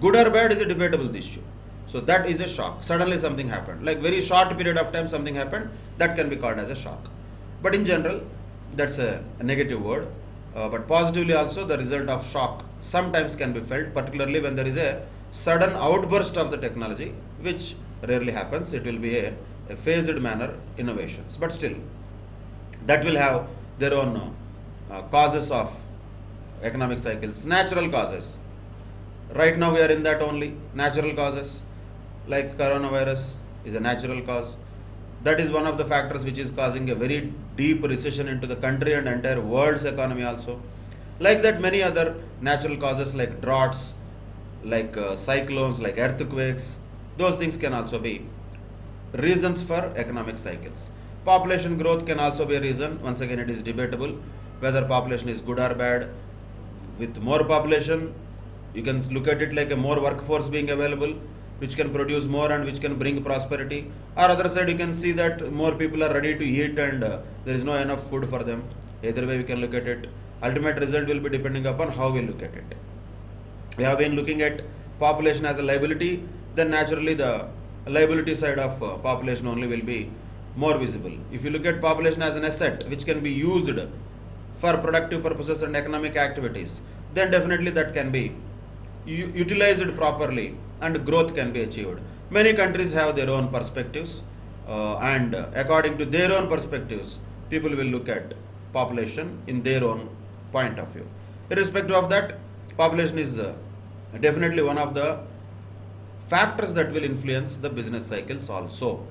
Good or bad is a debatable issue. So that is a shock. Suddenly something happened. Like very short period of time something happened, that can be called as a shock. But in general, that's a negative word. But positively also, the result of shock sometimes can be felt, particularly when there is a sudden outburst of the technology, which rarely happens. It will be a phased manner innovations. But still, that will have their own causes of economic cycles, natural causes. Right now we are in that only, natural causes, like coronavirus is a natural cause. That is one of the factors which is causing a very deep recession into the country and entire world's economy also. Like that, many other natural causes like droughts, like cyclones, like earthquakes, those things can also be reasons for economic cycles. Population growth can also be a reason. Once again, it is debatable whether population is good or bad. With more population, you can look at it like a more workforce being available, which can produce more and which can bring prosperity. Or other side, you can see that more people are ready to eat and there is no enough food for them. Either way we can look at it. Ultimate result will be depending upon how we look at it. We have been looking at population as a liability, then naturally the liability side of population only will be more visible. If you look at population as an asset which can be used for productive purposes and economic activities, then definitely that can be utilized properly and growth can be achieved. Many countries have their own perspectives and according to their own perspectives, people will look at population in their own point of view. Irrespective of that, population is definitely one of the factors that will influence the business cycles also.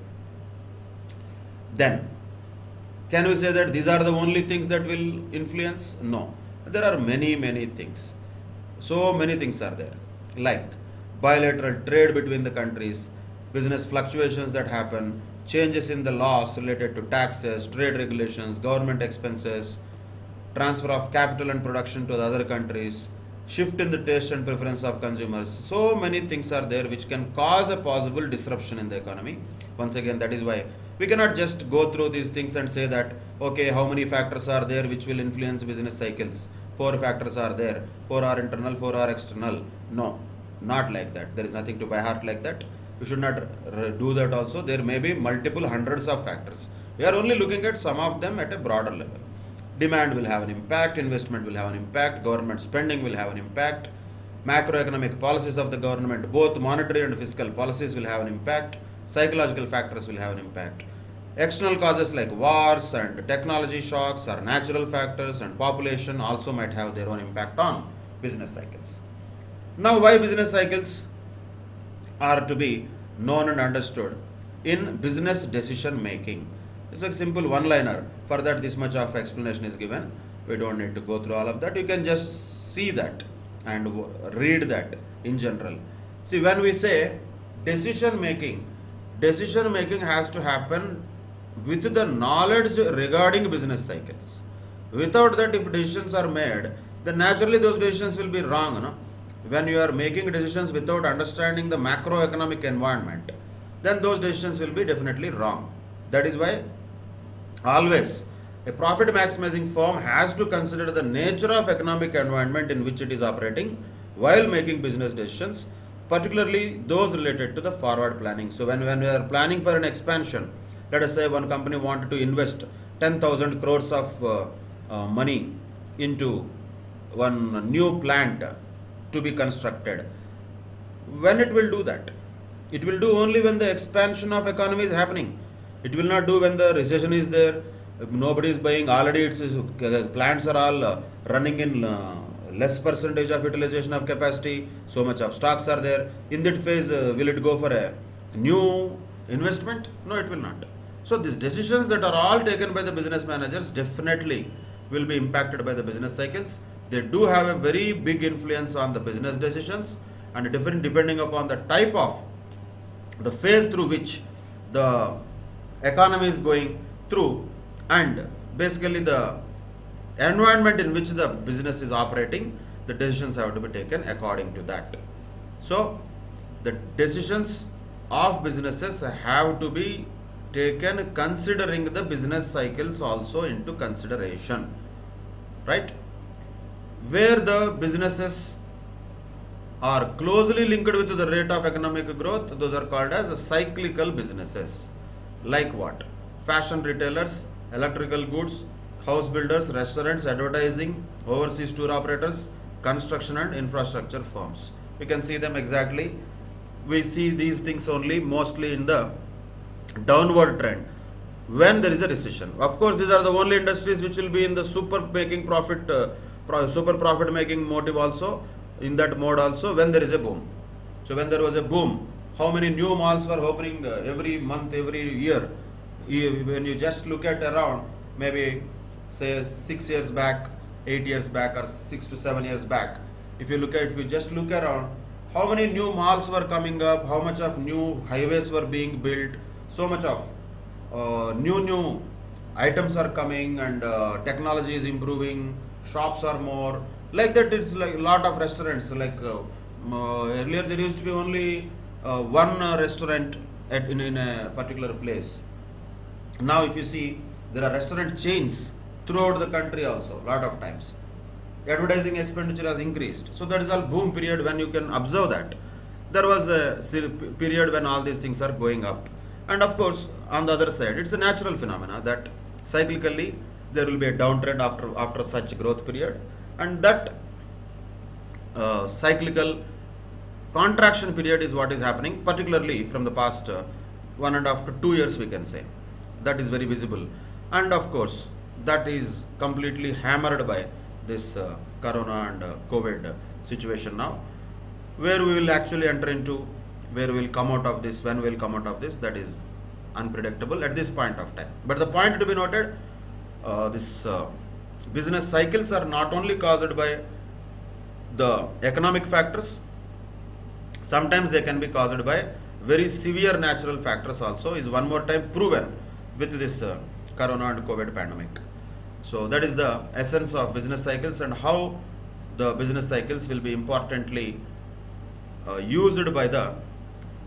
Then, can we say that these are the only things that will influence? No. There are many things. So many things are there. Like bilateral trade between the countries, business fluctuations that happen, changes in the laws related to taxes, trade regulations, government expenses, transfer of capital and production to the other countries, shift in the taste and preference of consumers. So many things are there which can cause a possible disruption in the economy. Once again, that is why we cannot just go through these things and say that, okay, how many factors are there which will influence business cycles? 4 factors are there. 4 are internal, 4 are external. No, not like that. There is nothing to by heart like that. We should not do that also. There may be multiple hundreds of factors. We are only looking at some of them at a broader level. Demand will have an impact, investment will have an impact, government spending will have an impact, macroeconomic policies of the government, both monetary and fiscal policies will have an impact, psychological factors will have an impact. External causes like wars and technology shocks are natural factors, and population also might have their own impact on business cycles. Now, why business cycles are to be known and understood in business decision making? It's a simple one-liner. For that, this much of explanation is given. We don't need to go through all of that. You can just see that and read that in general. See, when we say decision making has to happen with the knowledge regarding business cycles. Without that, if decisions are made, then naturally those decisions will be wrong. No? When you are making decisions without understanding the macroeconomic environment, then those decisions will be definitely wrong. That is why always a profit maximizing firm has to consider the nature of economic environment in which it is operating while making business decisions, particularly those related to the forward planning. So when we are planning for an expansion, let us say one company wanted to invest 10,000 crores of money into one new plant to be constructed. When it will do that? It will do only when the expansion of economy is happening. It will not do when the recession is there. Nobody is buying. Already its plants are all running in less percentage of utilization of capacity. So much of stocks are there. In that phase, will it go for a new investment? No, it will not. So these decisions that are all taken by the business managers definitely will be impacted by the business cycles. They do have a very big influence on the business decisions, and different depending upon the type of the phase through which the economy is going through, and basically the environment in which the business is operating, the decisions have to be taken according to that. So the decisions of businesses have to be taken considering the business cycles also into consideration, right? Where the businesses are closely linked with the rate of economic growth, those are called as cyclical businesses. Like what? Fashion retailers, electrical goods, house builders, restaurants, advertising, overseas tour operators, construction and infrastructure firms. You can see them exactly. We see these things only mostly in the downward trend when there is a recession. Of course, these are the only industries which will be in the super profit making motive also, in that mode also when there is a boom. So when there was a boom, how many new malls were opening every month, every year? When you just look at around, maybe say 6 years back, 8 years back, or 6 to 7 years back, if you just look around, how many new malls were coming up, how much of new highways were being built, so much of new items are coming, and technology is improving, shops are more. Like that, it's like a lot of restaurants. Like earlier, there used to be only one restaurant in a particular place. Now, if you see, there are restaurant chains throughout the country also, lot of times. Advertising expenditure has increased. So that is all boom period when you can observe that. There was a period when all these things are going up. And of course, on the other side, it's a natural phenomena that cyclically there will be a downtrend after such growth period. And that cyclical contraction period is what is happening, particularly from the past 1.5 to 2 years, we can say. That is very visible. And of course, that is completely hammered by this corona and COVID situation now, where we will actually enter into, where we will come out of this, when we will come out of this, that is unpredictable at this point of time. But the point to be noted, this business cycles are not only caused by the economic factors, sometimes they can be caused by very severe natural factors also, is one more time proven with this corona and COVID pandemic. So that is the essence of business cycles, and how the business cycles will be importantly used by the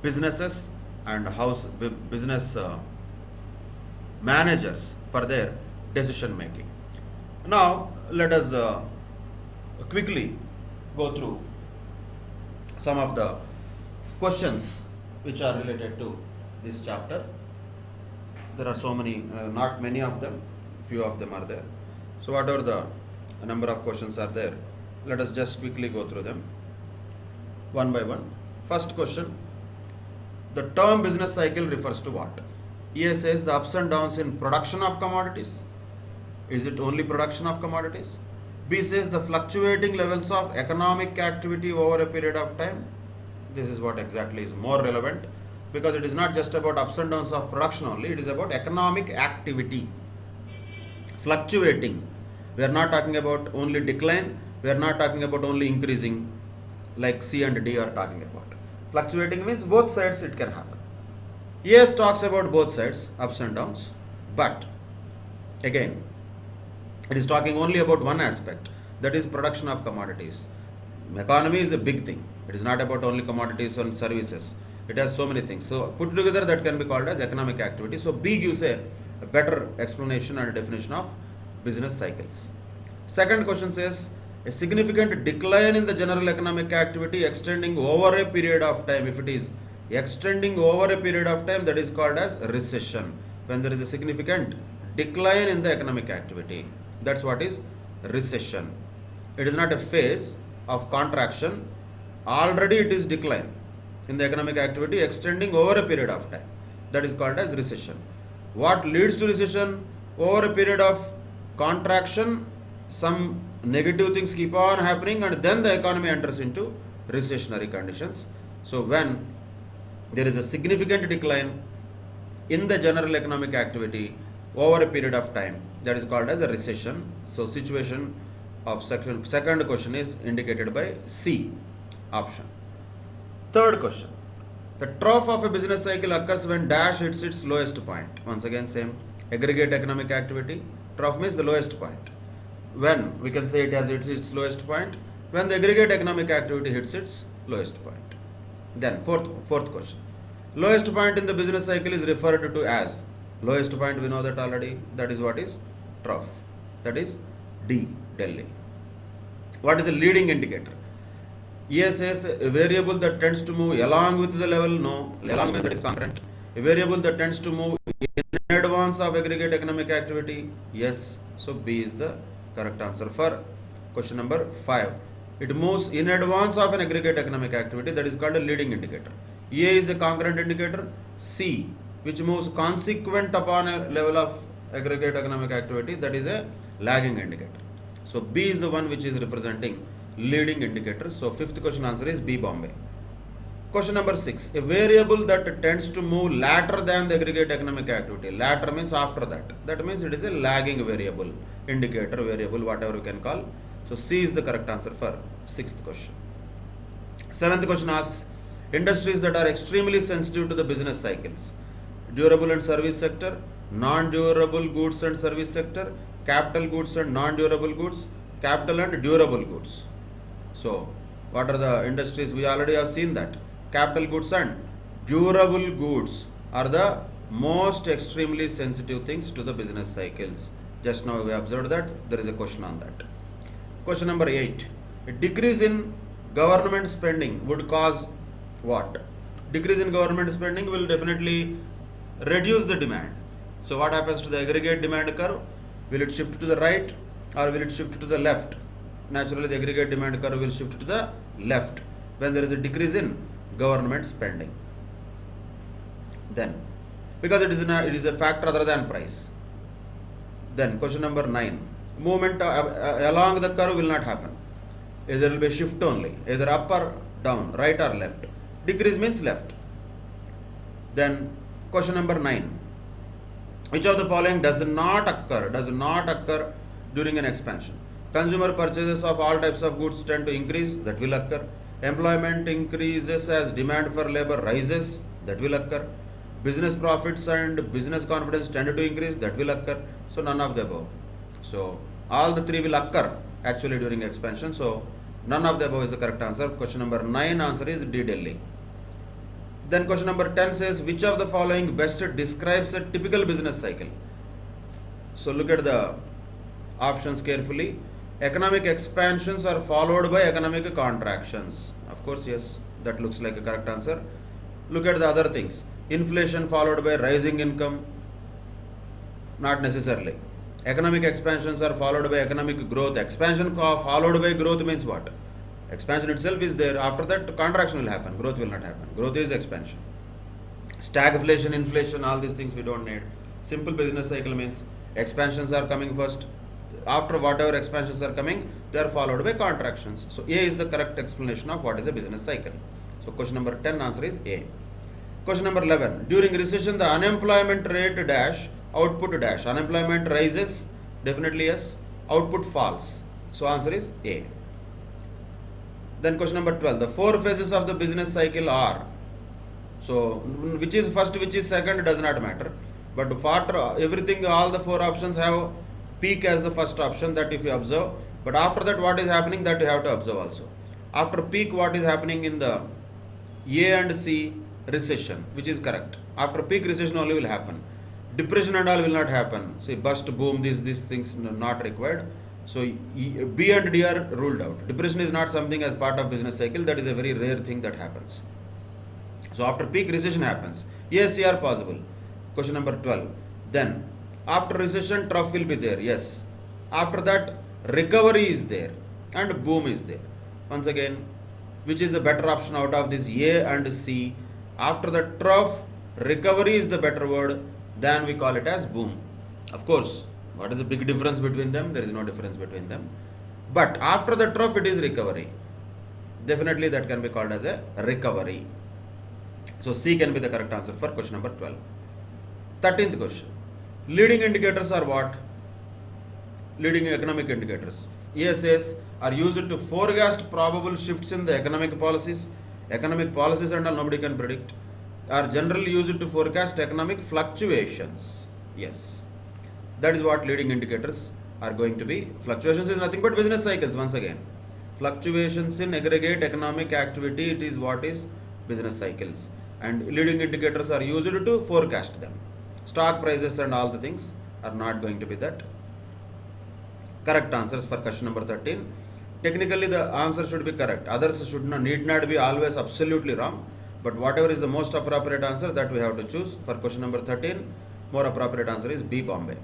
businesses and business managers for their decision making. Now let us quickly go through some of the questions which are related to this chapter. There are so many, not many of them, few of them are there. So whatever the number of questions are there, let us just quickly go through them one by one. First question: the term business cycle refers to what? A says the ups and downs in production of commodities. Is it only production of commodities? B says the fluctuating levels of economic activity over a period of time. This is what exactly is more relevant, because it is not just about ups and downs of production only, it is about economic activity. Fluctuating. We are not talking about only decline, we are not talking about only increasing like C and D are talking about. Fluctuating means both sides it can happen. Yes, talks about both sides, ups and downs, but again, it is talking only about one aspect, that is production of commodities. Economy is a big thing. It is not about only commodities and services. It has so many things. So put together, that can be called as economic activity. So B gives a better explanation and definition of business cycles. Second question says a significant decline in the general economic activity extending over a period of time. If it is extending over a period of time, that is called as recession. When there is a significant decline in the economic activity, that's what is recession. It is not a phase of contraction, already it is decline in the economic activity extending over a period of time. That is called as recession. What leads to recession? Over a period of contraction, some negative things keep on happening, and then the economy enters into recessionary conditions. So when there is a significant decline in the general economic activity over a period of time, that is called as a recession. So situation of second question is indicated by C option. Third question: the trough of a business cycle occurs when dash hits its lowest point. Once again, same, aggregate economic activity. Trough means the lowest point. when we can say it as its lowest point, when the aggregate economic activity hits its lowest point. Then fourth question. Lowest point in the business cycle is referred to as, lowest point we know that already, that is what is trough, that is D, Delhi. What is a leading indicator? A says a variable that tends to move along with the level, no, along with that is concurrent. A variable that tends to move in advance of aggregate economic activity, yes, so B is the correct answer for question number 5. It moves in advance of an aggregate economic activity, that is called a leading indicator. A is a concurrent indicator. C, which moves consequent upon a level of aggregate economic activity, that is a lagging indicator. So B is the one which is representing leading indicator. So fifth question answer is B, Bombay. Question number 6. A variable that tends to move later than the aggregate economic activity. Later means after that. That means it is a lagging variable, indicator, variable, whatever you can call. So C is the correct answer for sixth question. Seventh question asks, industries that are extremely sensitive to the business cycles. Durable and service sector, non-durable goods and service sector, capital goods and non-durable goods, capital and durable goods. So what are the industries? We already have seen that. Capital goods and durable goods are the most extremely sensitive things to the business cycles. Just now we observed that. There is a question on that. Question number 8. A decrease in government spending would cause what? Decrease in government spending will definitely reduce the demand. So what happens to the aggregate demand curve? Will it shift to the right or will it shift to the left? Naturally, the aggregate demand curve will shift to the left when there is a decrease in government spending. Then, because it is a factor other than price. Then question number 9. Movement along the curve will not happen. There will be a shift only, either up or down, right or left. Decrease means left. Then question number 9. Which of the following does not occur during an expansion? Consumer purchases of all types of goods tend to increase, that will occur. Employment increases as demand for labor rises, that will occur. Business profits and business confidence tend to increase, that will occur. So none of the above. So all the three will occur actually during expansion. So none of the above is the correct answer. Question number 9 answer is D, Delhi. Then question number 10 says, which of the following best describes a typical business cycle? So look at the options carefully. Economic expansions are followed by economic contractions. Of course, yes, that looks like a correct answer. Look at the other things. Inflation followed by rising income. Not necessarily. Economic expansions are followed by economic growth. Expansion followed by growth means what? Expansion itself is there. After that, contraction will happen. Growth will not happen. Growth is expansion. Stagflation, inflation, all these things we don't need. Simple business cycle means expansions are coming first. After whatever expansions are coming, they are followed by contractions. So A is the correct explanation of what is a business cycle. So question number 10 answer is A. Question number 11. During recession, the unemployment rate dash, output dash. Unemployment rises, definitely yes. Output falls. So answer is A. Then question number 12. The 4 phases of the business cycle are. So which is first, which is second does not matter. But for everything, all the 4 options have peak as the first option, that if you observe. But after that, what is happening, that you have to observe also. After peak, what is happening in the A and C? Recession, which is correct. After peak, recession only will happen. Depression and all will not happen. Say bust, boom, these things not required. So B and D are ruled out. Depression is not something as part of business cycle. That is a very rare thing that happens. So after peak, recession happens. Yes, C are possible. Question number 12. Then after recession, trough will be there. Yes. After that, recovery is there and boom is there. Once again, which is the better option out of this A and C? After the trough, recovery is the better word. Then we call it as boom. Of course, what is the big difference between them? There is no difference between them. But after the trough, it is recovery. Definitely that can be called as a recovery. So C can be the correct answer for question number 12. 13th question. Leading indicators are what? Leading economic indicators. A says are used to forecast probable shifts in the economic policies. Economic policies and all nobody can predict. Are generally used to forecast economic fluctuations. Yes. That is what leading indicators are going to be, fluctuations is nothing but business cycles once again. Fluctuations in aggregate economic activity, it is what is business cycles, and leading indicators are used to forecast them. Stock prices and all the things are not going to be that. Correct answers for question number 13. Technically the answer should be correct, others should not, need not be always absolutely wrong, but whatever is the most appropriate answer, that we have to choose. For question number 13, more appropriate answer is B, Bombay.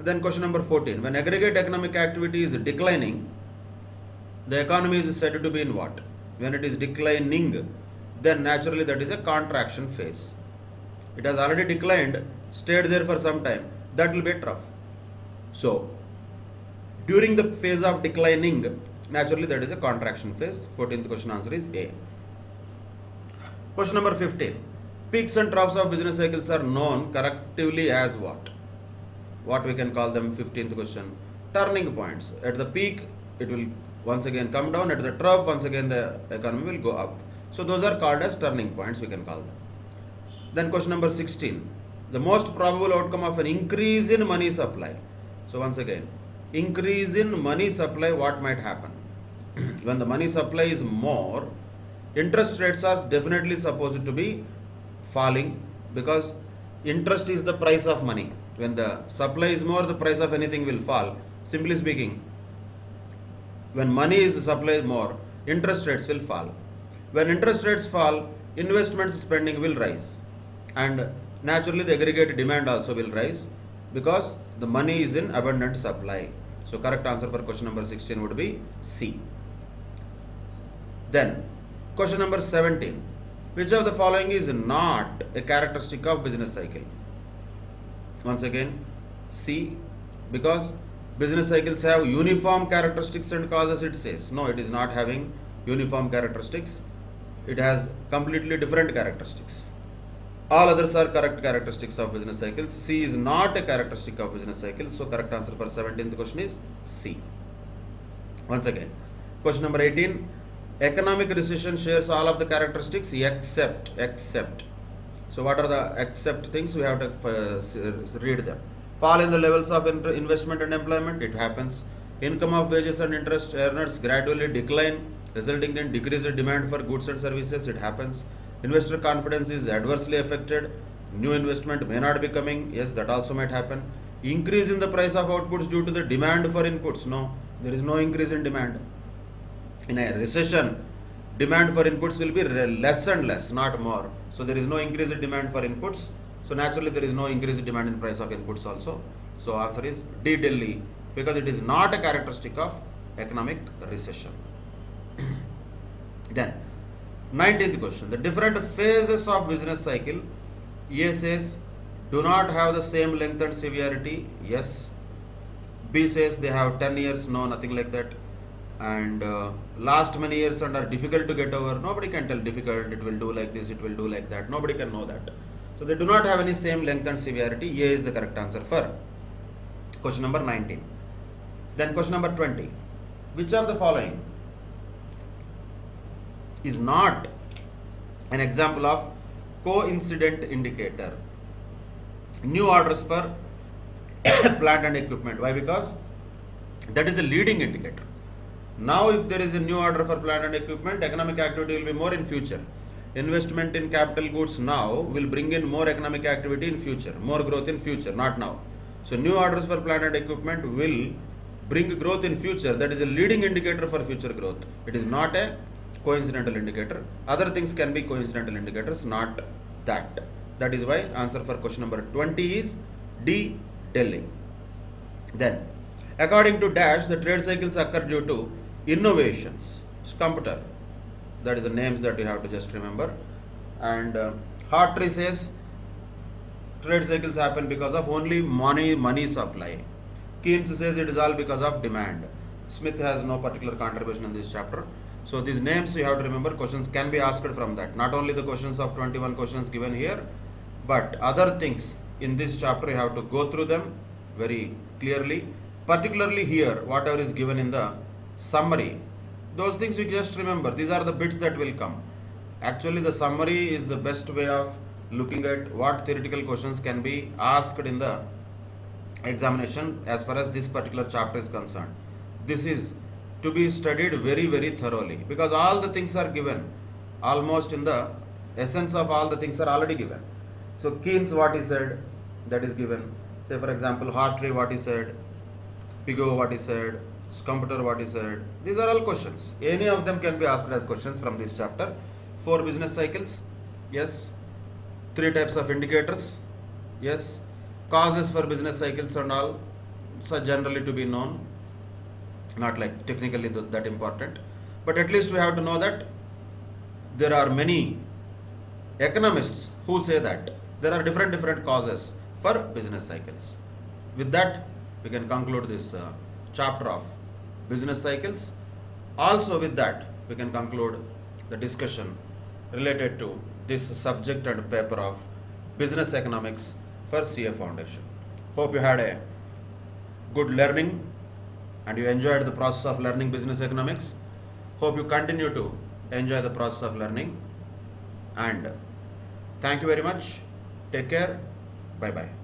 Then question number 14, when aggregate economic activity is declining, the economy is said to be in what? When it is declining, then naturally that is a contraction phase. It has already declined, stayed there for some time, that will be a trough. So during the phase of declining, naturally that is a contraction phase. 14th question answer is A. Question number 15. Peaks and troughs of business cycles are known collectively as what? What we can call them? 15th question. Turning points. At the peak, it will once again come down. At the trough, once again the economy will go up. So those are called as turning points, we can call them. Then question number 16. The most probable outcome of an increase in money supply. So once again, increase in money supply, what might happen? When the money supply is more, interest rates are definitely supposed to be falling, because interest is the price of money. When the supply is more, the price of anything will fall. Simply speaking, when money is supplied more, interest rates will fall. When interest rates fall, investment spending will rise, and naturally the aggregate demand also will rise, because the money is in abundant supply. So correct answer for question number 16 would be C. Then question number 17. Which of the following is not a characteristic of business cycle? Once again, C, because business cycles have uniform characteristics and causes, it says. No, it is not having uniform characteristics. It has completely different characteristics. All others are correct characteristics of business cycles. C is not a characteristic of business cycles. So correct answer for 17th question is C. Once again, question number 18. Economic recession shares all of the characteristics except. So what are the except things? We have to read them. Fall in the levels of investment and employment, it happens. Income of wages and interest earners gradually decline, resulting in decreased demand for goods and services, it happens. Investor confidence is adversely affected, new investment may not be coming, yes, that also might happen. Increase in the price of outputs due to the demand for inputs, no, there is no increase in demand. In a recession, demand for inputs will be less and less, not more. So there is no increase in demand for inputs. So naturally there is no increase in demand in price of inputs also. So answer is D, Delhi, because it is not a characteristic of economic recession. Then 19th question. The different phases of business cycle, A says do not have the same length and severity. Yes. B says they have 10 years. No, nothing like that. And last many years and are difficult to get over. Nobody can tell difficult, it will do like this, it will do like that. Nobody can know that. So they do not have any same length and severity. A is the correct answer for question number 19. Then question number 20. Which of the following is not an example of coincident indicator? New orders for plant and equipment. Why? Because that is a leading indicator. Now if there is a new order for plant and equipment, economic activity will be more in future. Investment in capital goods now will bring in more economic activity in future, more growth in future, not now. So new orders for plant and equipment will bring growth in future. That is a leading indicator for future growth. It is not a coincidental indicator. Other things can be coincidental indicators, not that. That is why answer for question number 20 is D, Delhi. Then according to Dash, the trade cycles occur due to innovations. Computer, that is the names that you have to just remember. And Hartree says trade cycles happen because of only money supply. Keynes says it is all because of demand. Smith has no particular contribution in this chapter. So these names you have to remember. Questions can be asked from that. Not only the questions of 21 questions given here, but other things in this chapter you have to go through them very clearly. Particularly here, whatever is given in the summary, those things you just remember. These are the bits that will come. Actually, the summary is the best way of looking at what theoretical questions can be asked in the examination as far as this particular chapter is concerned. This is to be studied very, very thoroughly because all the things are given. Almost in the essence of all the things are already given. So Keynes, what he said, that is given. Say for example, Hartree, what he said, Pigot, what he said, Schumpeter, what he said. These are all questions. Any of them can be asked as questions from this chapter. 4 business cycles, yes. 3 types of indicators, yes. Causes for business cycles and all, so generally to be known, not like technically that important, but at least we have to know that there are many economists who say that there are different causes for business cycles. With that, we can conclude this chapter of business cycles. Also, with that, we can conclude the discussion related to this subject and paper of business economics for CA Foundation. Hope you had a good learning and you enjoyed the process of learning business economics. Hope you continue to enjoy the process of learning, and thank you very much. Take care. Bye bye.